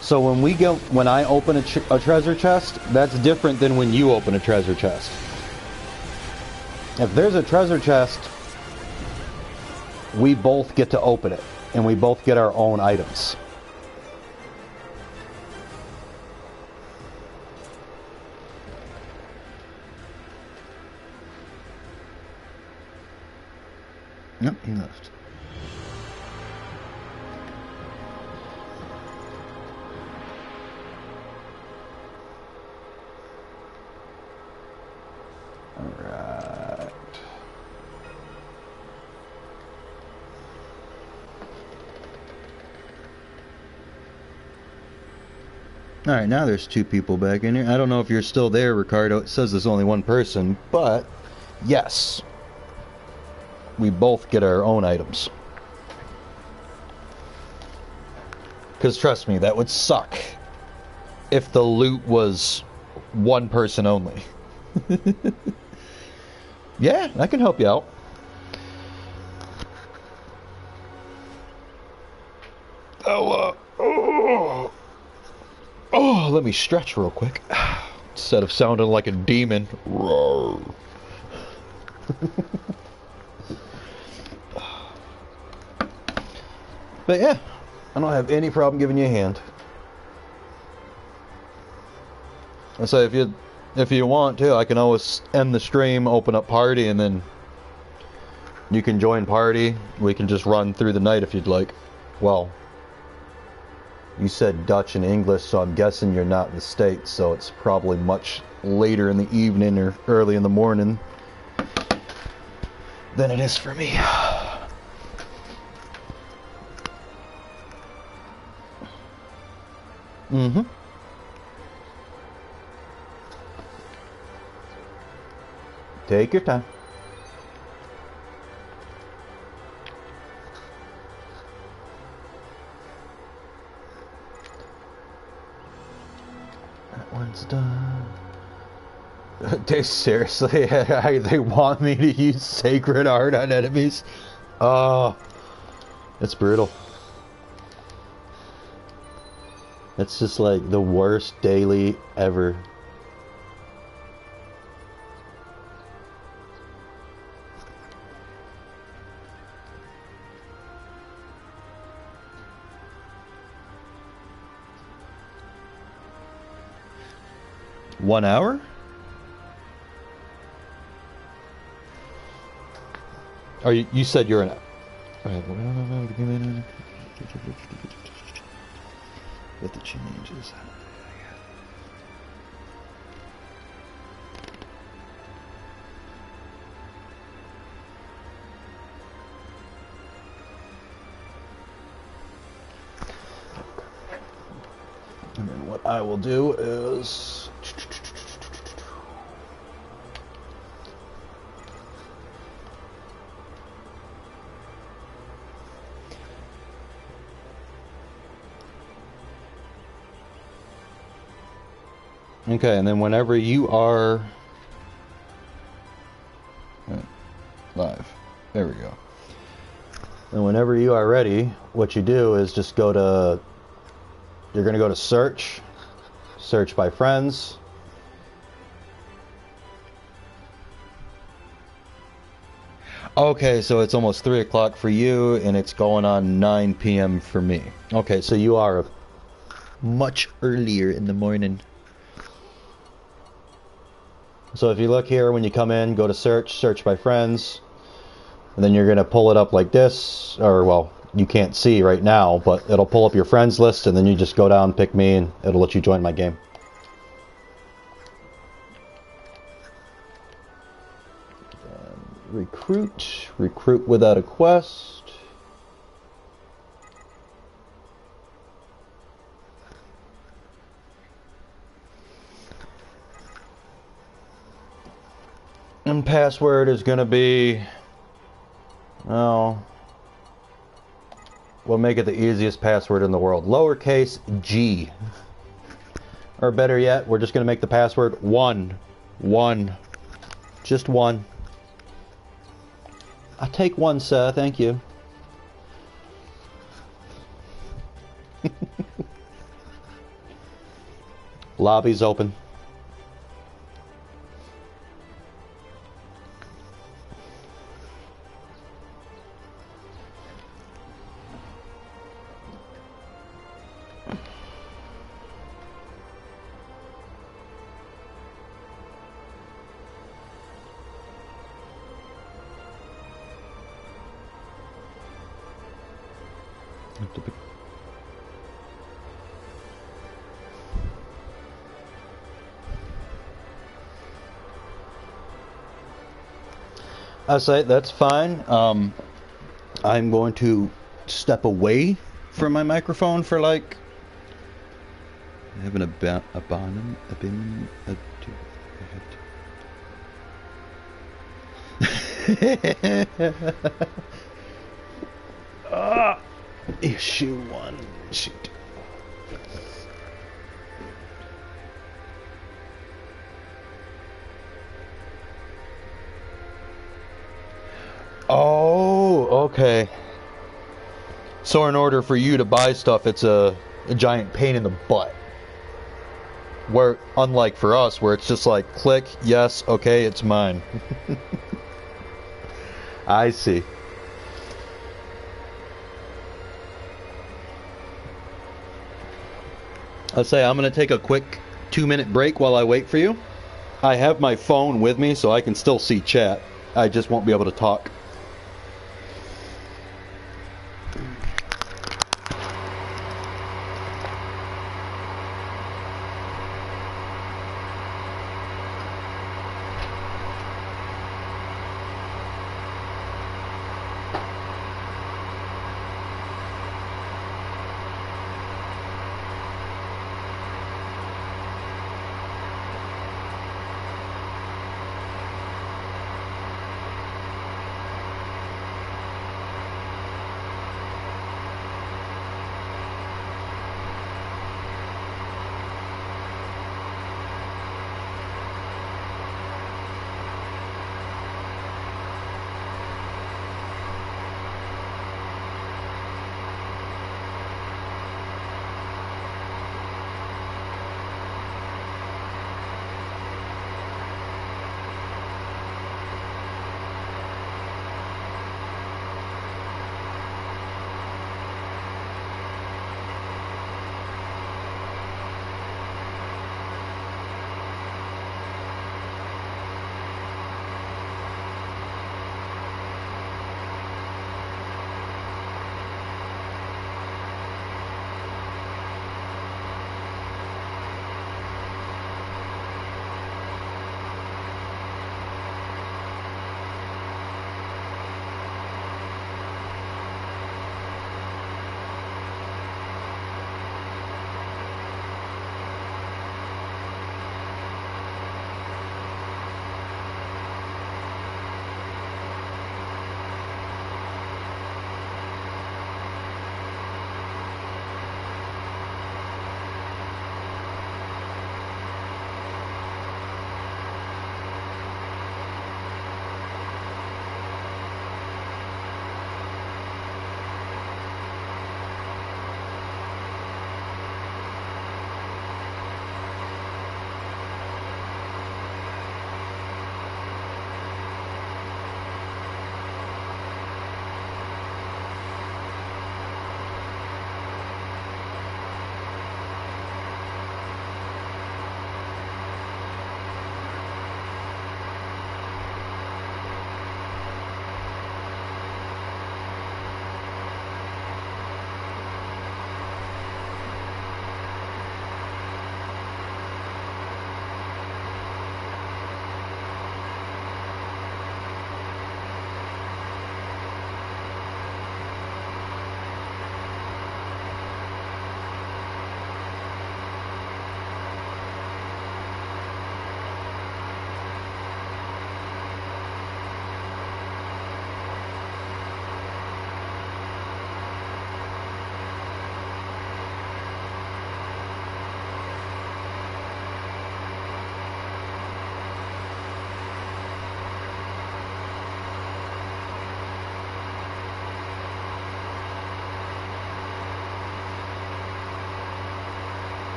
A: So when I open a treasure chest, that's different than when you open a treasure chest. If there's a treasure chest, we both get to open it, and we both get our own items. Yep, he left. Alright. Alright, now there's two people back in here. I don't know if you're still there, Ricardo. It says there's only one person, but yes. We both get our own items. Because trust me, that would suck if the loot was one person only. Yeah, I can help you out. Oh, let me stretch real quick. Instead of sounding like a demon. Roar. But yeah, I don't have any problem giving you a hand. I say if you want to, I can always end the stream, open up party, and then you can join party. We can just run through the night if you'd like. Well, you said Dutch and English, so I'm guessing you're not in the States, so it's probably much later in the evening or early in the morning than it is for me. Mm-hmm. Take your time. That one's done. They seriously, they want me to use Sacred Art on enemies? Oh, it's brutal. It's just like the worst daily ever. One hour? Or you said you're an... With the changes. And then what I will do is... Okay, and then whenever you are live, there we go. And whenever you are ready, what you do is just go to, you're going to go to search by friends. Okay, so it's almost 3 o'clock for you, and it's going on 9 p.m. for me. Okay, so you are much earlier in the morning. So if you look here, when you come in, go to search by friends, and then you're going to pull it up like this, or well, you can't see right now, but it'll pull up your friends list, and then you just go down, pick me, and it'll let you join my game. Recruit without a quest. And password is going to be, oh, we'll make it the easiest password in the world. Lowercase g. Or better yet, we're just going to make the password 1. 1. Just 1. I'll take 1, sir. Thank you. Lobby's open. I say that's fine. I'm going to step away from my microphone for like I have an issue 1. Shoot. Oh, okay. So in order for you to buy stuff, it's a giant pain in the butt. Where, unlike for us, where it's just like, click, yes, okay, it's mine. I see. I'll say I'm going to take a quick 2-minute break while I wait for you. I have my phone with me, so I can still see chat. I just won't be able to talk.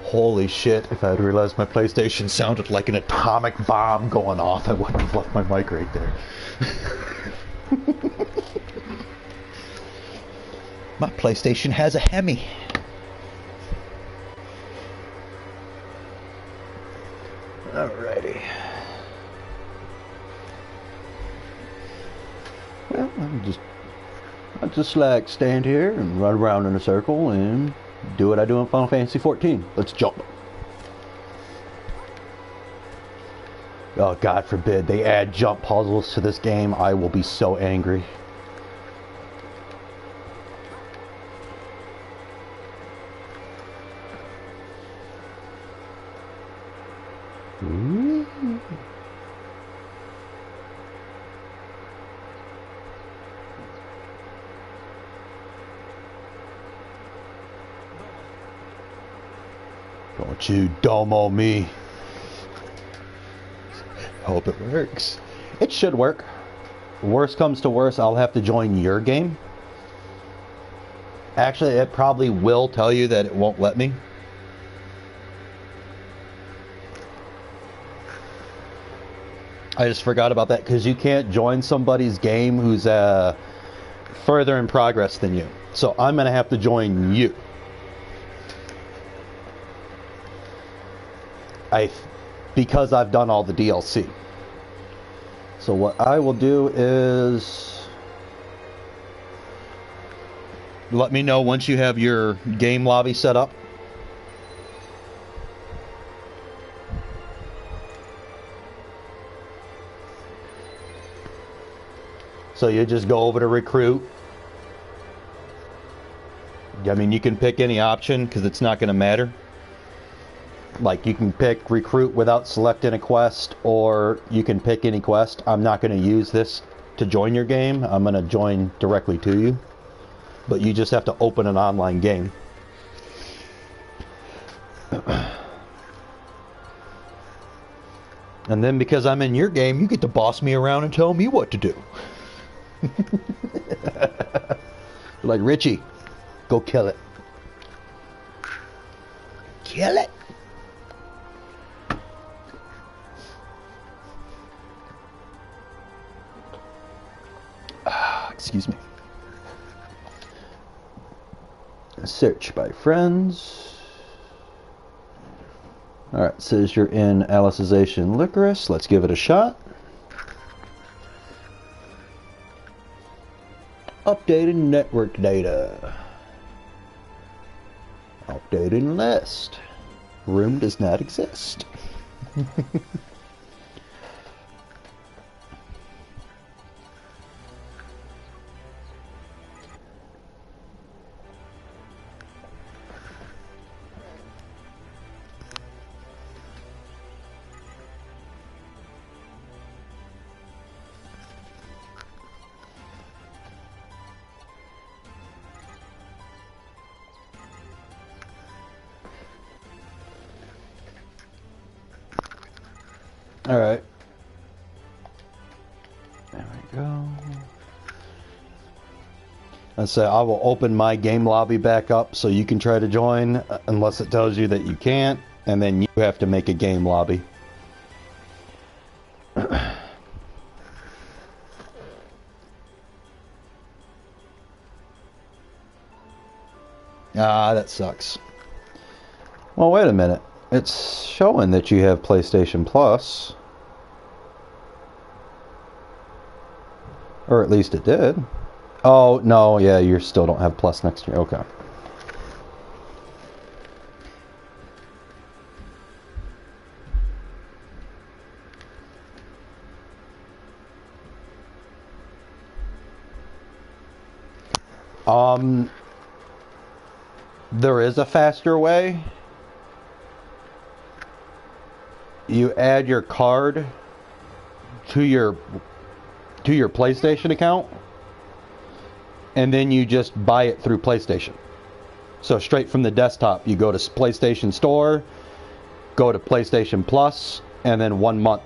A: Holy shit, if I had realized my PlayStation sounded like an atomic bomb going off, I wouldn't have left my mic right there. My PlayStation has a Hemi. Alrighty. Yeah, I just like stand here and run around in a circle and do what I do in Final Fantasy 14. Let's jump. Oh, God forbid they add jump puzzles to this game. I will be so angry. Ooh. Don't you domo me. Hope it works. It should work. Worst comes to worst, I'll have to join your game. Actually, it probably will tell you that it won't let me. I just forgot about that because you can't join somebody's game who's further in progress than you. So I'm going to have to join you. Because I've done all the DLC. So what I will do is let me know once you have your game lobby set up. So you just go over to recruit. I mean, you can pick any option because it's not going to matter. Like, you can pick recruit without selecting a quest, or you can pick any quest. I'm not going to use this to join your game. I'm going to join directly to you. But you just have to open an online game. And then because I'm in your game, you get to boss me around and tell me what to do. Like, Richie, go kill it. Kill it. Excuse me. Search by friends. Alright, says you're in Alicization Lycoris. Let's give it a shot. Updating network data. Updating list. Room does not exist. Alright. There we go. And so I will open my game lobby back up so you can try to join, unless it tells you that you can't, and then you have to make a game lobby. Ah, that sucks. Well, wait a minute. It's showing that you have PlayStation Plus. Or at least it did. Oh, no, yeah, you still don't have Plus next year. Okay. There is a faster way. You add your card to your PlayStation account, and then you just buy it through PlayStation. So straight from the desktop, you go to PlayStation Store, go to PlayStation Plus, and then 1 month.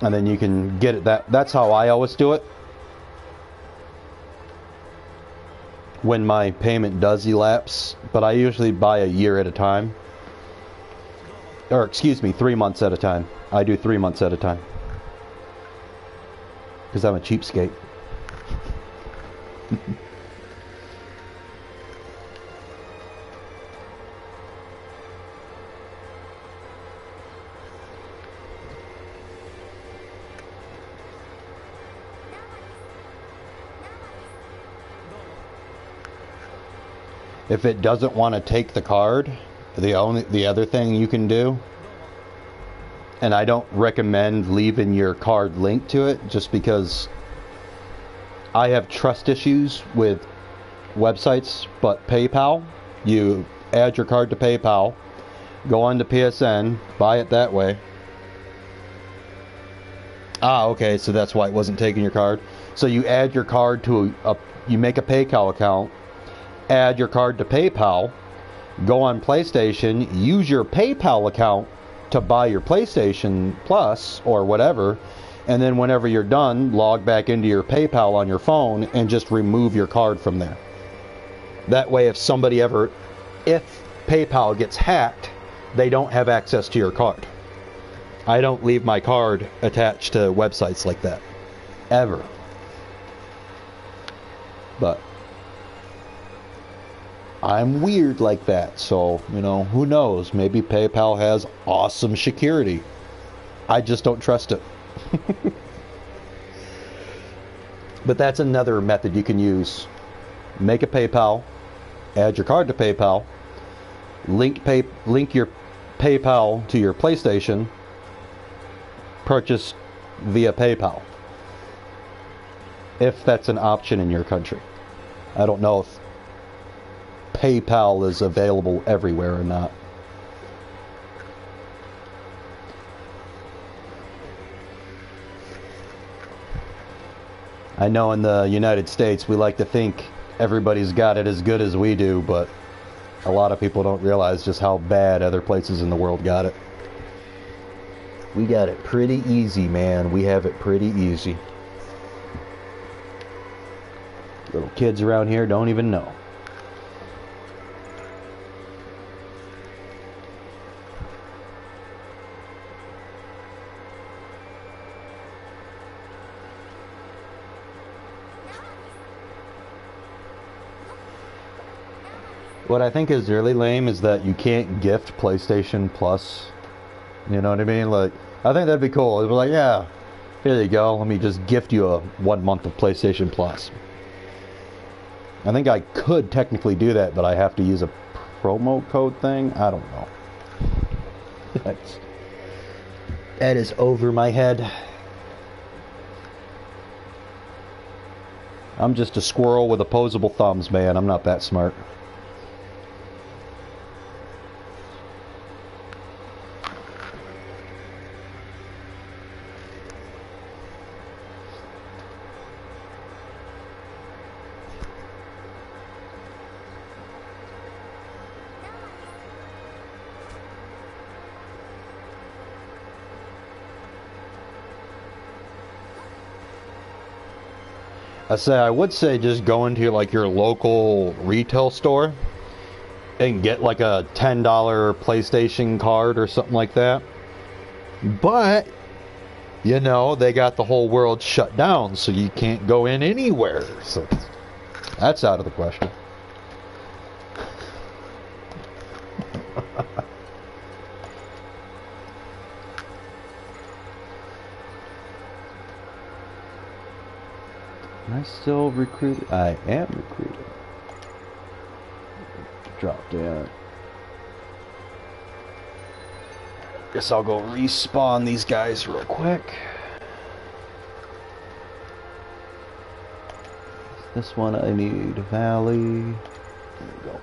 A: And then you can get it. That's how I always do it. When my payment does elapse, but I usually buy a year at a time. Or excuse me, 3 months at a time. I do 3 months at a time. Because I'm a cheapskate. If it doesn't want to take the card, the other thing you can do, and I don't recommend leaving your card linked to it just because I have trust issues with websites, but PayPal, you add your card to PayPal, go on to PSN, buy it that way. Ah, okay, so that's why it wasn't taking your card. So you add your card to you make a PayPal account, add your card to PayPal, go on PlayStation, use your PayPal account to buy your PlayStation Plus or whatever, and then whenever you're done, log back into your PayPal on your phone and just remove your card from there. That way, if PayPal gets hacked, they don't have access to your card. I don't leave my card attached to websites like that. Ever. But I'm weird like that, so, you know, who knows? Maybe PayPal has awesome security. I just don't trust it. But that's another method you can use. Make a PayPal, add your card to PayPal, link your PayPal to your PlayStation, purchase via PayPal. If that's an option in your country. I don't know if PayPal is available everywhere or not. I know in the United States we like to think everybody's got it as good as we do, but a lot of people don't realize just how bad other places in the world got it. We got it pretty easy, man. We have it pretty easy. Little kids around here don't even know. What I think is really lame is that you can't gift PlayStation Plus. You know what I mean? Like, I think that'd be cool. It'd be like, yeah, here you go. Let me just gift you a 1 month of PlayStation Plus. I think I could technically do that, but I have to use a promo code thing. I don't know. That is over my head. I'm just a squirrel with opposable thumbs, man. I'm not that smart. I would say just go into like your local retail store and get like a $10 PlayStation card or something like that. But, you know, they got the whole world shut down, so you can't go in anywhere. So that's out of the question. Am I still recruited? I am recruited. Drop down. Guess I'll go respawn these guys real quick. This one I need Valley. There we go.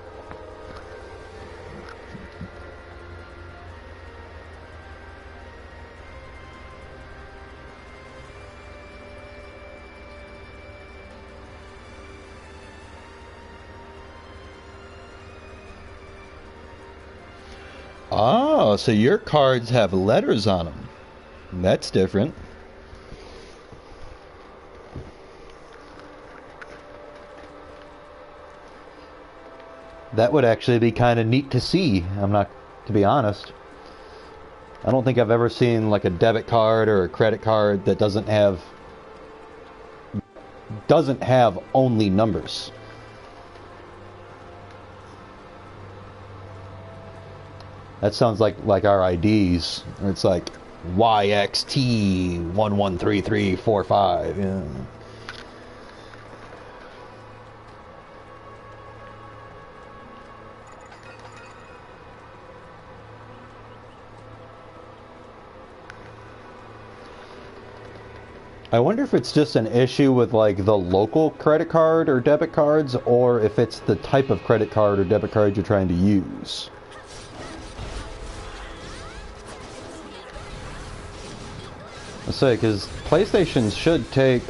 A: Oh, so your cards have letters on them. That's different. That would actually be kind of neat to see. To be honest. I don't think I've ever seen like a debit card or a credit card that doesn't have only numbers. That sounds like our IDs. It's like YXT113345. Yeah. I wonder if it's just an issue with like the local credit card or debit cards, or if it's the type of credit card or debit card you're trying to use. Let's say, because PlayStation should take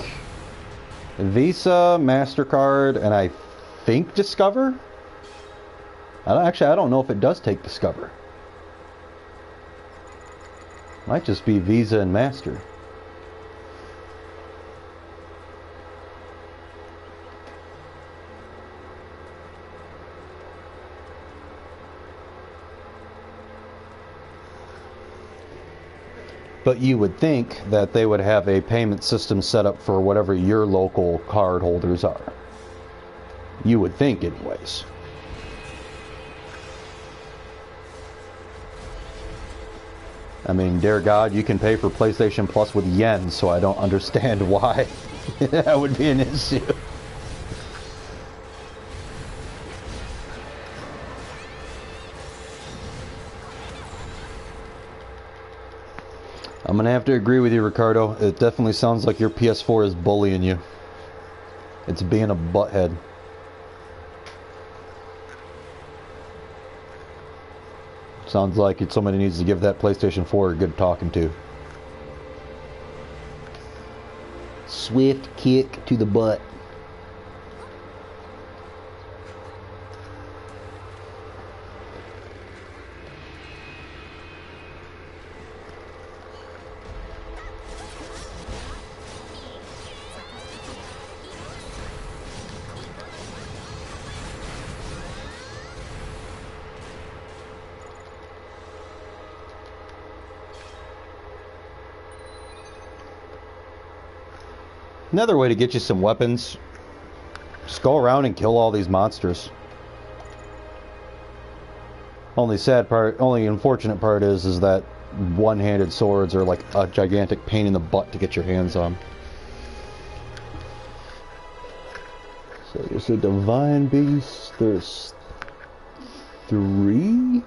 A: Visa, MasterCard, and I think Discover? I don't know if it does take Discover. Might just be Visa and Master. But you would think that they would have a payment system set up for whatever your local card holders are. You would think, anyways. I mean, dear God, you can pay for PlayStation Plus with yen, so I don't understand why that would be an issue. I'm gonna have to agree with you, Ricardo. It definitely sounds like your PS4 is bullying you. It's being a butthead. Sounds like somebody needs to give that PlayStation 4 a good talking to. Swift kick to the butt. Another way to get you some weapons, just go around and kill all these monsters. Only unfortunate part is that one-handed swords are like a gigantic pain in the butt to get your hands on. So there's a divine beast, there's 3,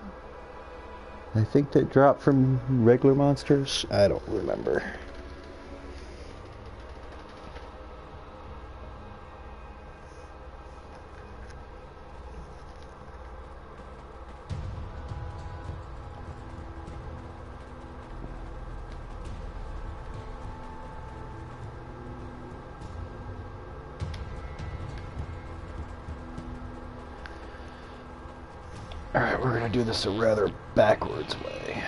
A: I think, that drop from regular monsters. I don't remember. Alright, we're gonna do this a rather backwards way.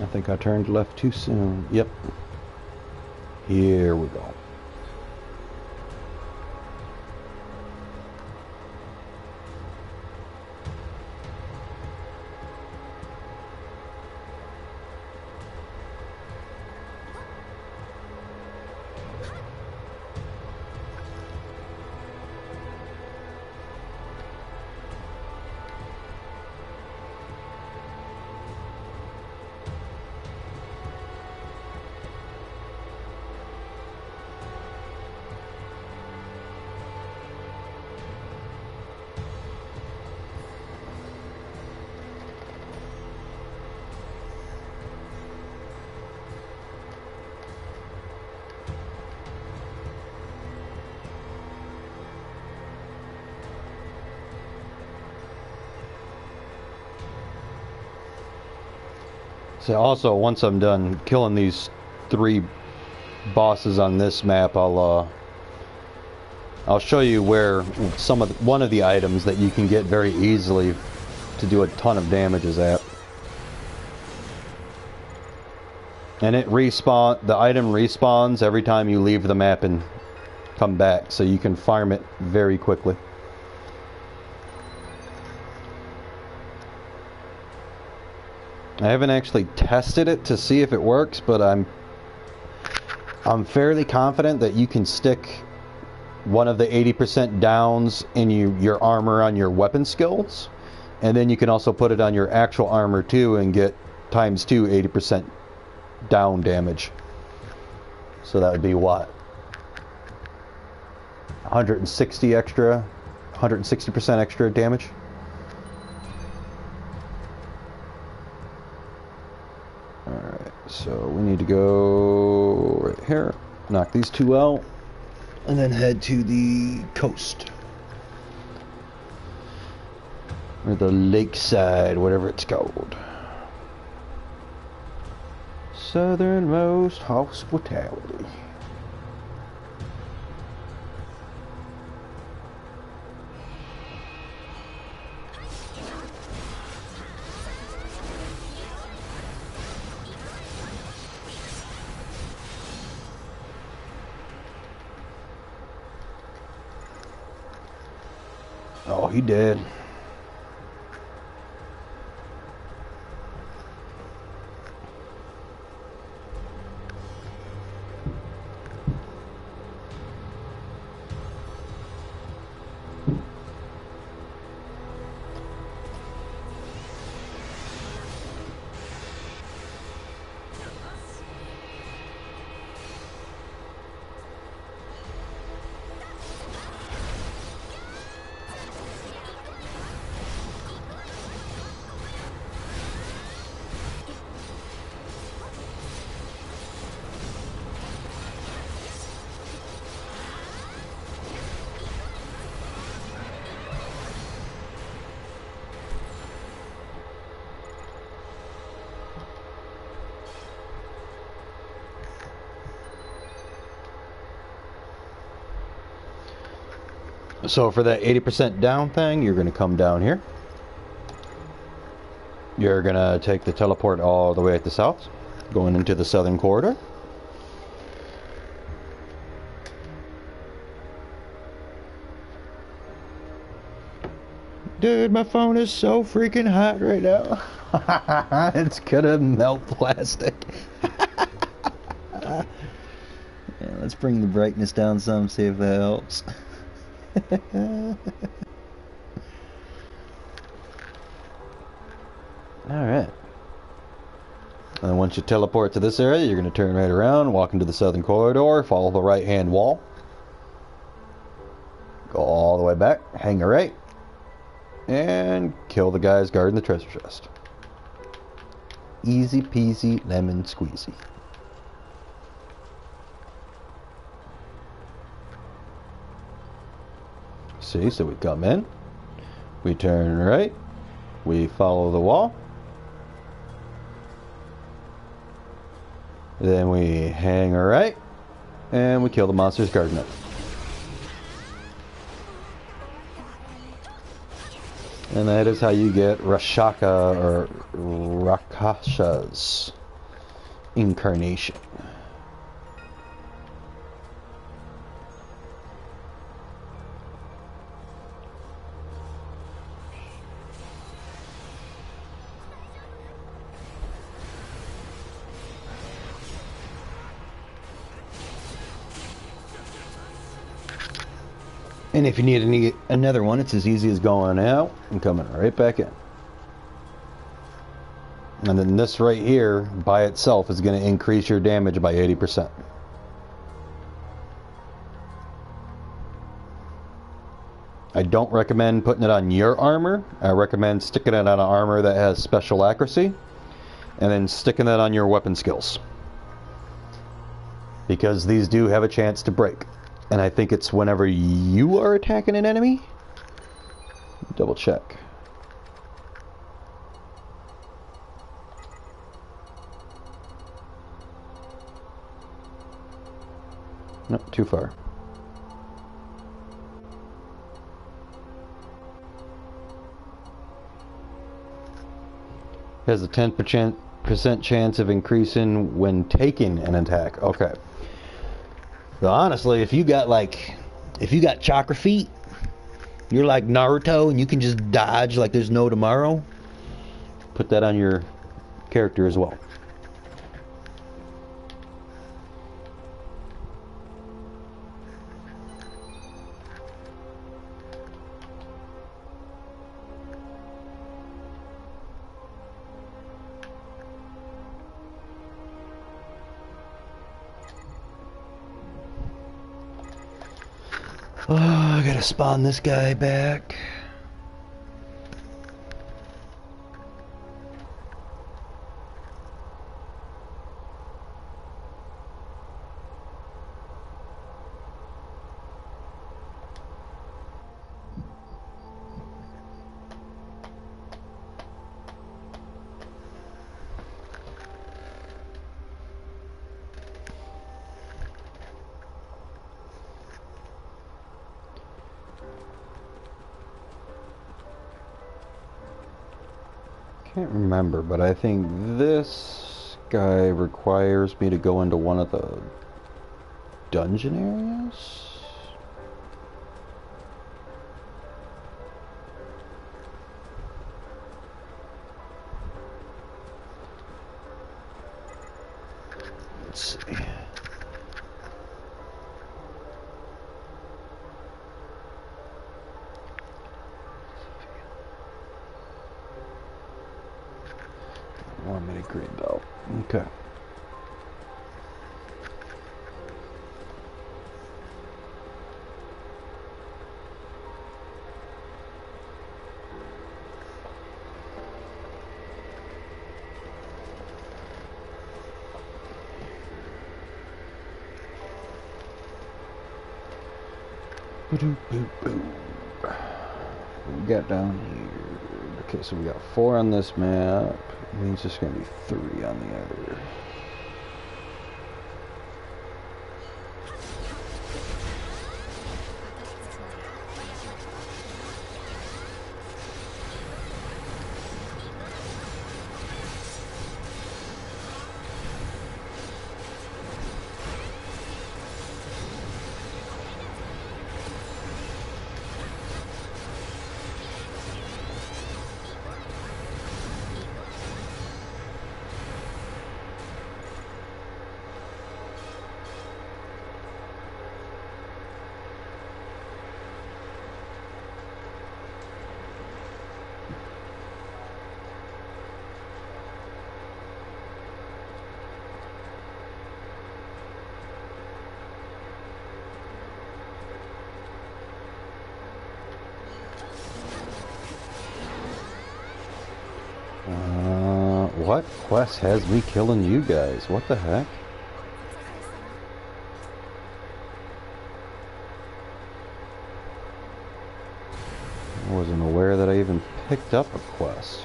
A: I think I turned left too soon. Yep. Here we go. So also, once I'm done killing these 3 bosses on this map, I'll show you where one of the items that you can get very easily to do a ton of damage is at. And the item respawns every time you leave the map and come back, so you can farm it very quickly. I haven't actually tested it to see if it works, but I'm fairly confident that you can stick one of the 80% downs in your armor on your weapon skills, and then you can also put it on your actual armor too and get times 2 80% down damage. So that would be what? 160 extra, 160% extra damage. Alright, so we need to go right here, knock these two out, and then head to the coast. Or the lakeside, whatever it's called. Southernmost hospitality. Oh, he did. So for that 80% down thing, you're going to come down here. You're going to take the teleport all the way at the south, going into the southern corridor. Dude, my phone is so freaking hot right now. It's gonna melt plastic. Yeah, let's bring the brightness down some, see if that helps. Alright. And once you teleport to this area, you're going to turn right around, walk into the southern corridor, follow the right hand wall. Go all the way back, hang a right, and kill the guys guarding the treasure chest. Easy peasy lemon squeezy. See, so we come in, we turn right, we follow the wall, then we hang a right, and we kill the monsters guarding it. And that is how you get Rashaka or Rakasha's incarnation. And if you need another one, it's as easy as going out and coming right back in. And then this right here, by itself, is going to increase your damage by 80%. I don't recommend putting it on your armor. I recommend sticking it on an armor that has special accuracy, and then sticking that on your weapon skills. Because these do have a chance to break. And I think it's whenever you are attacking an enemy. Double check. Not too far. Has a 10% chance of increasing when taking an attack. Okay. So honestly, if you got chakra feet, you're like Naruto and you can just dodge like there's no tomorrow, put that on your character as well. Oh, I gotta spawn this guy back. Can't remember, but I think this guy requires me to go into one of the dungeon areas. Let's see. Want me to green belt. Okay. What we got down here? Okay, so we got 4 on this map. It means there's going to be 3 on the other. What quest has me killing you guys? What the heck? I wasn't aware that I even picked up a quest.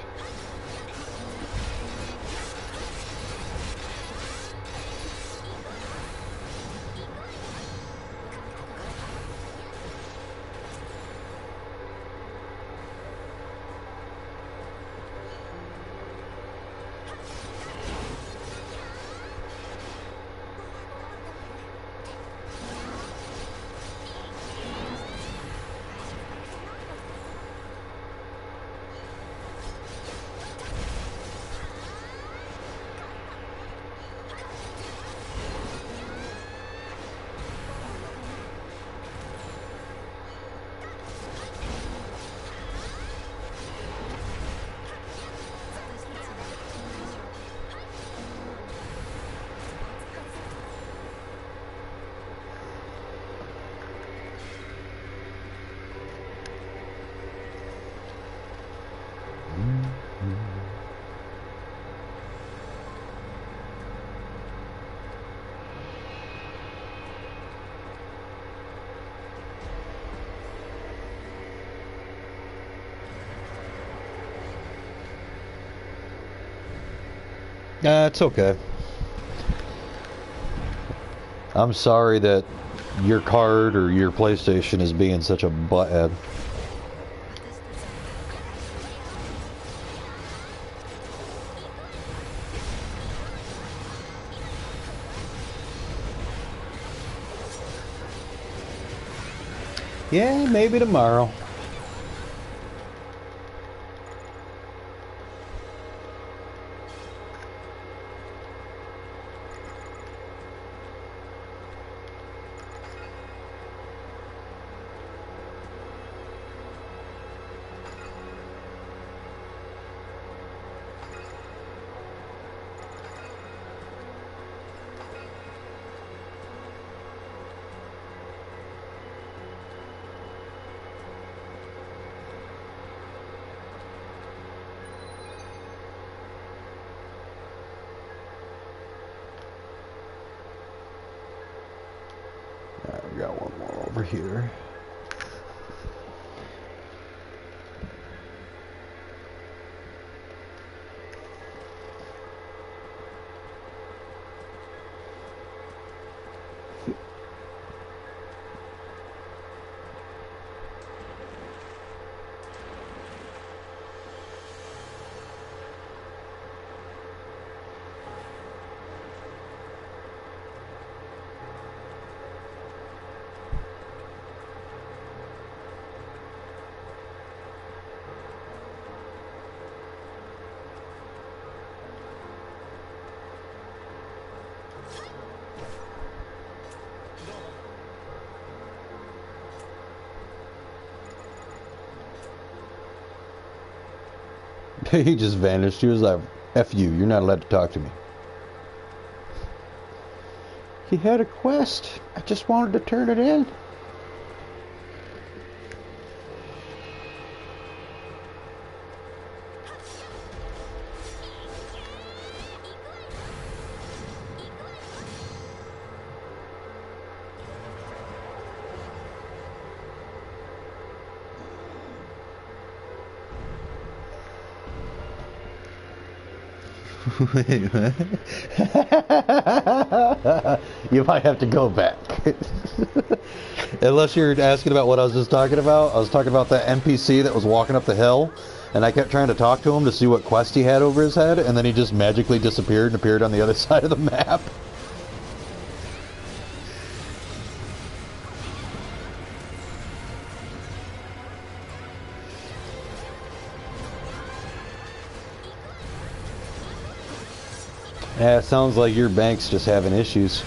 A: It's okay. I'm sorry that your card or your PlayStation is being such a butthead. Yeah, maybe tomorrow. We got one more over here. He just vanished. He was like, F you, you're not allowed to talk to me. He had a quest. I just wanted to turn it in. You might have to go back. Unless you're asking about what I was just talking about. I was talking about that NPC that was walking up the hill, and I kept trying to talk to him to see what quest he had over his head, and then he just magically disappeared and appeared on the other side of the map. Yeah, it sounds like your bank's just having issues.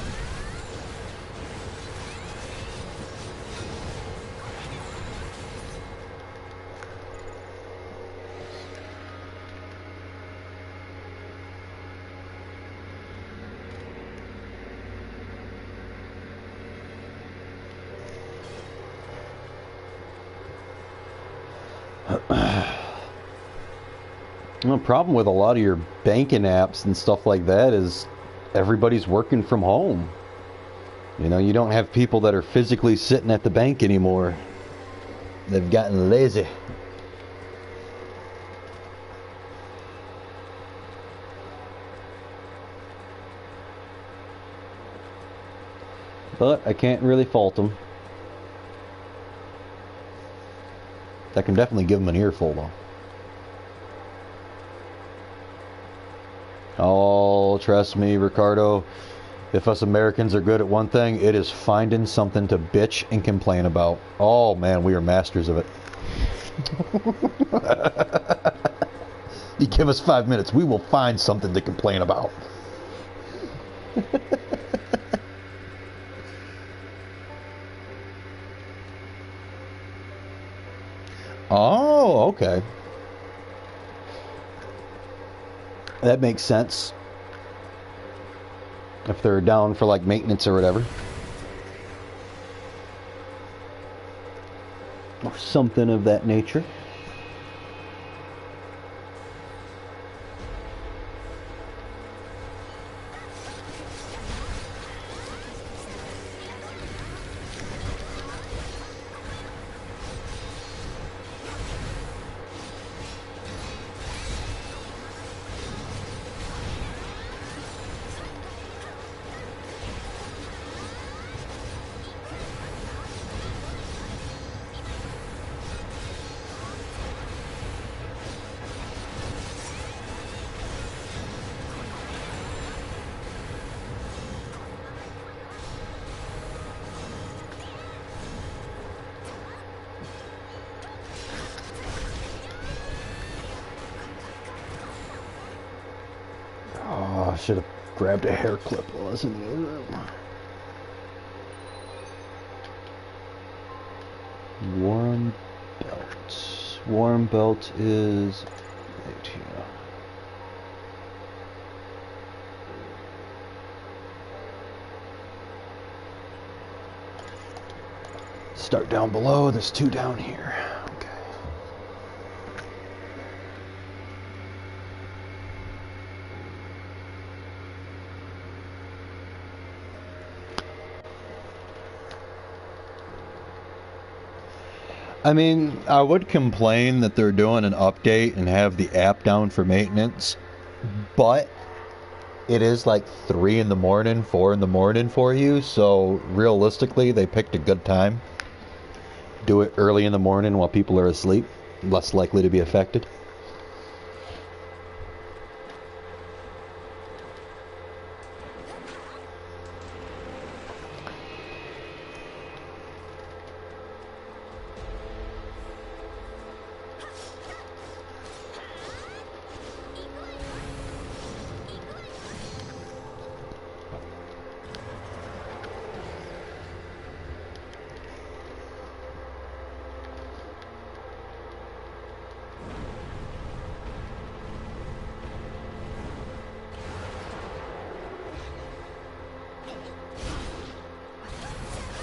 A: The problem with a lot of your banking apps and stuff like that is everybody's working from home. You know, you don't have people that are physically sitting at the bank anymore. They've gotten lazy. But I can't really fault them. I can definitely give them an earful though. Oh, trust me, Ricardo, if us Americans are good at one thing, it is finding something to bitch and complain about. Oh man, we are masters of it. You give us 5 minutes, we will find something to complain about. Oh, okay. That makes sense. If they're down for like maintenance or whatever. Or something of that nature. should have grabbed a hair clip while I was in the other room. Warm belt. Warm belt is right here. Start down below, there's 2 down here. Okay. I mean, I would complain that they're doing an update and have the app down for maintenance, but it is like 3 in the morning, 4 in the morning for you, so realistically they picked a good time. Do it early in the morning while people are asleep, less likely to be affected.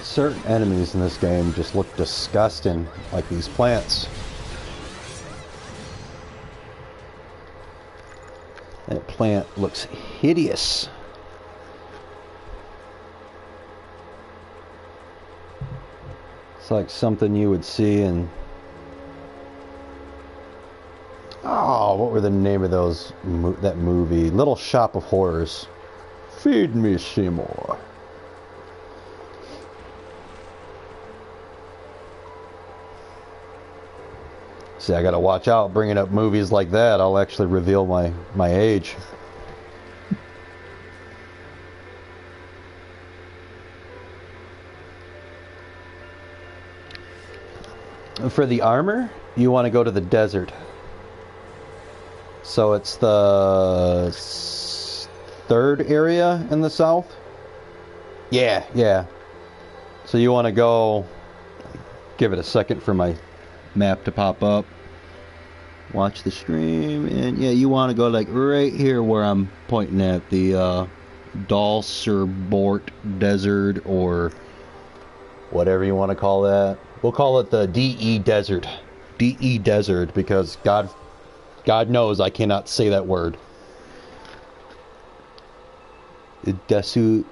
A: Certain enemies in this game just look disgusting, like these plants. That plant looks hideous. It's like something you would see in... Oh, what were the name of those, that movie? Little Shop of Horrors. Feed me, Seymour. See, I gotta watch out bringing up movies like that. I'll actually reveal my age. For the armor, you want to go to the desert. So it's the 3rd area in the south. Yeah. So you want to go... Give it a second for my map to pop up. Watch the stream, and yeah, you want to go like right here where I'm pointing at, the Dalserbort Desert, or whatever you want to call that. We'll call it the DE Desert. DE Desert, because God knows I cannot say that word. Desoldort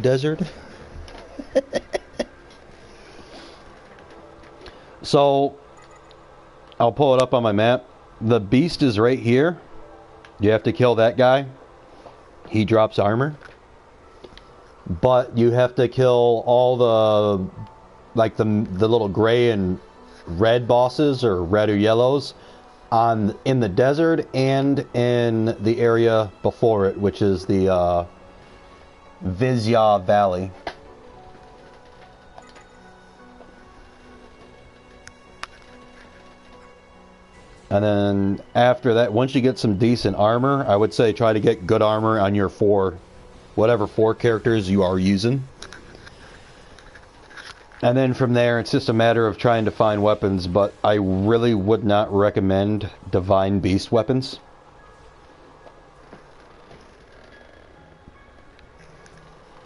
A: Desert. So, I'll pull it up on my map. The beast is right here. You have to kill that guy. He drops armor. But you have to kill all the, like the little gray and red bosses, or red or yellows, in the desert and in the area before it, which is the Vizya Valley. And then after that, once you get some decent armor, I would say try to get good armor on your whatever 4 characters you are using. And then from there, it's just a matter of trying to find weapons, but I really would not recommend Divine Beast weapons.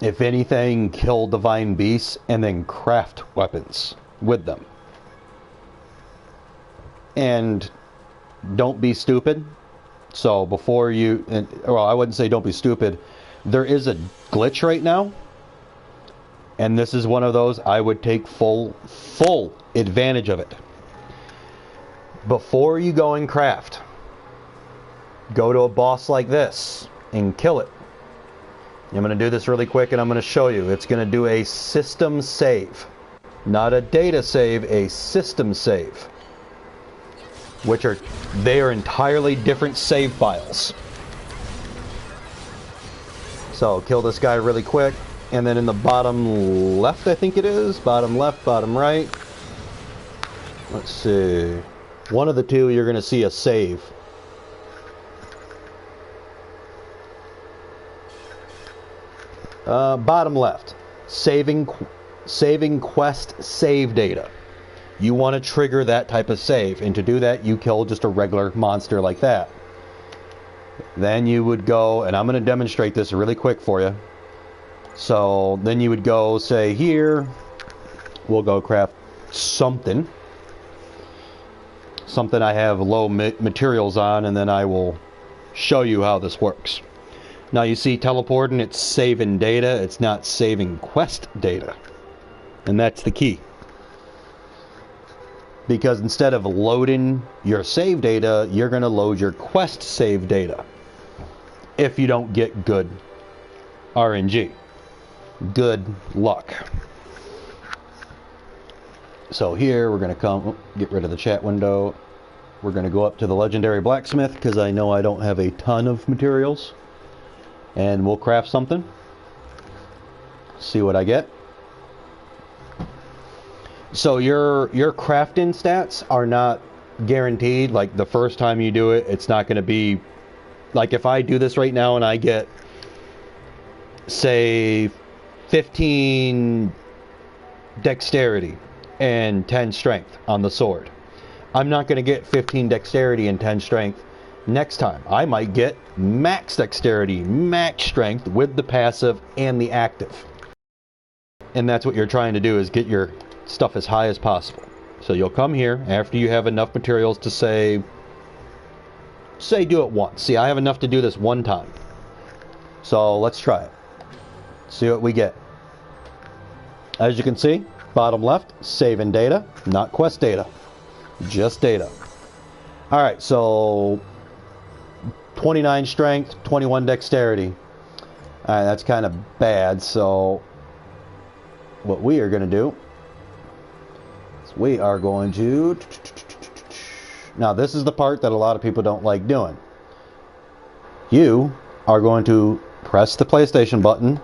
A: If anything, kill Divine Beasts and then craft weapons with them. And don't be stupid. So before you... well, I wouldn't say don't be stupid. There is a glitch right now. And this is one of those. I would take full advantage of it. Before you go and craft, go to a boss like this and kill it. I'm going to do this really quick and I'm going to show you. It's going to do a system save. Not a data save, a system save. They are entirely different save files. So kill this guy really quick, and then in the bottom left, I think it is, bottom left, bottom right, let's see, one of the two, you're going to see a save. Bottom left, saving quest save data. You want to trigger that type of save, and to do that you kill just a regular monster like that. Then you would go, and I'm going to demonstrate this really quick for you. So then you would go, say here, we'll go craft something I have low materials on, and then I will show you how this works. Now you see teleporting, it's saving data, it's not saving quest data. And that's the key. Because instead of loading your save data, you're going to load your quest save data. If you don't get good RNG. Good luck. So here we're going to come, get rid of the chat window. We're going to go up to the legendary blacksmith because I know I don't have a ton of materials. And we'll craft something. See what I get. So your crafting stats are not guaranteed. Like the first time you do it, it's not going to be like if I do this right now and I get, say, 15 dexterity and 10 strength on the sword. I'm not going to get 15 dexterity and 10 strength next time. I might get max dexterity, max strength with the passive and the active. And that's what you're trying to do, is get your stuff as high as possible. So you'll come here after you have enough materials to say do it once. See, I have enough to do this one time. So let's try it. See what we get. As you can see, bottom left, saving data, not quest data, just data. All right, so 29 strength, 21 dexterity. All right, that's kind of bad. So what we are going to do is we are going to... Now, this is the part that a lot of people don't like doing. You are going to press the PlayStation button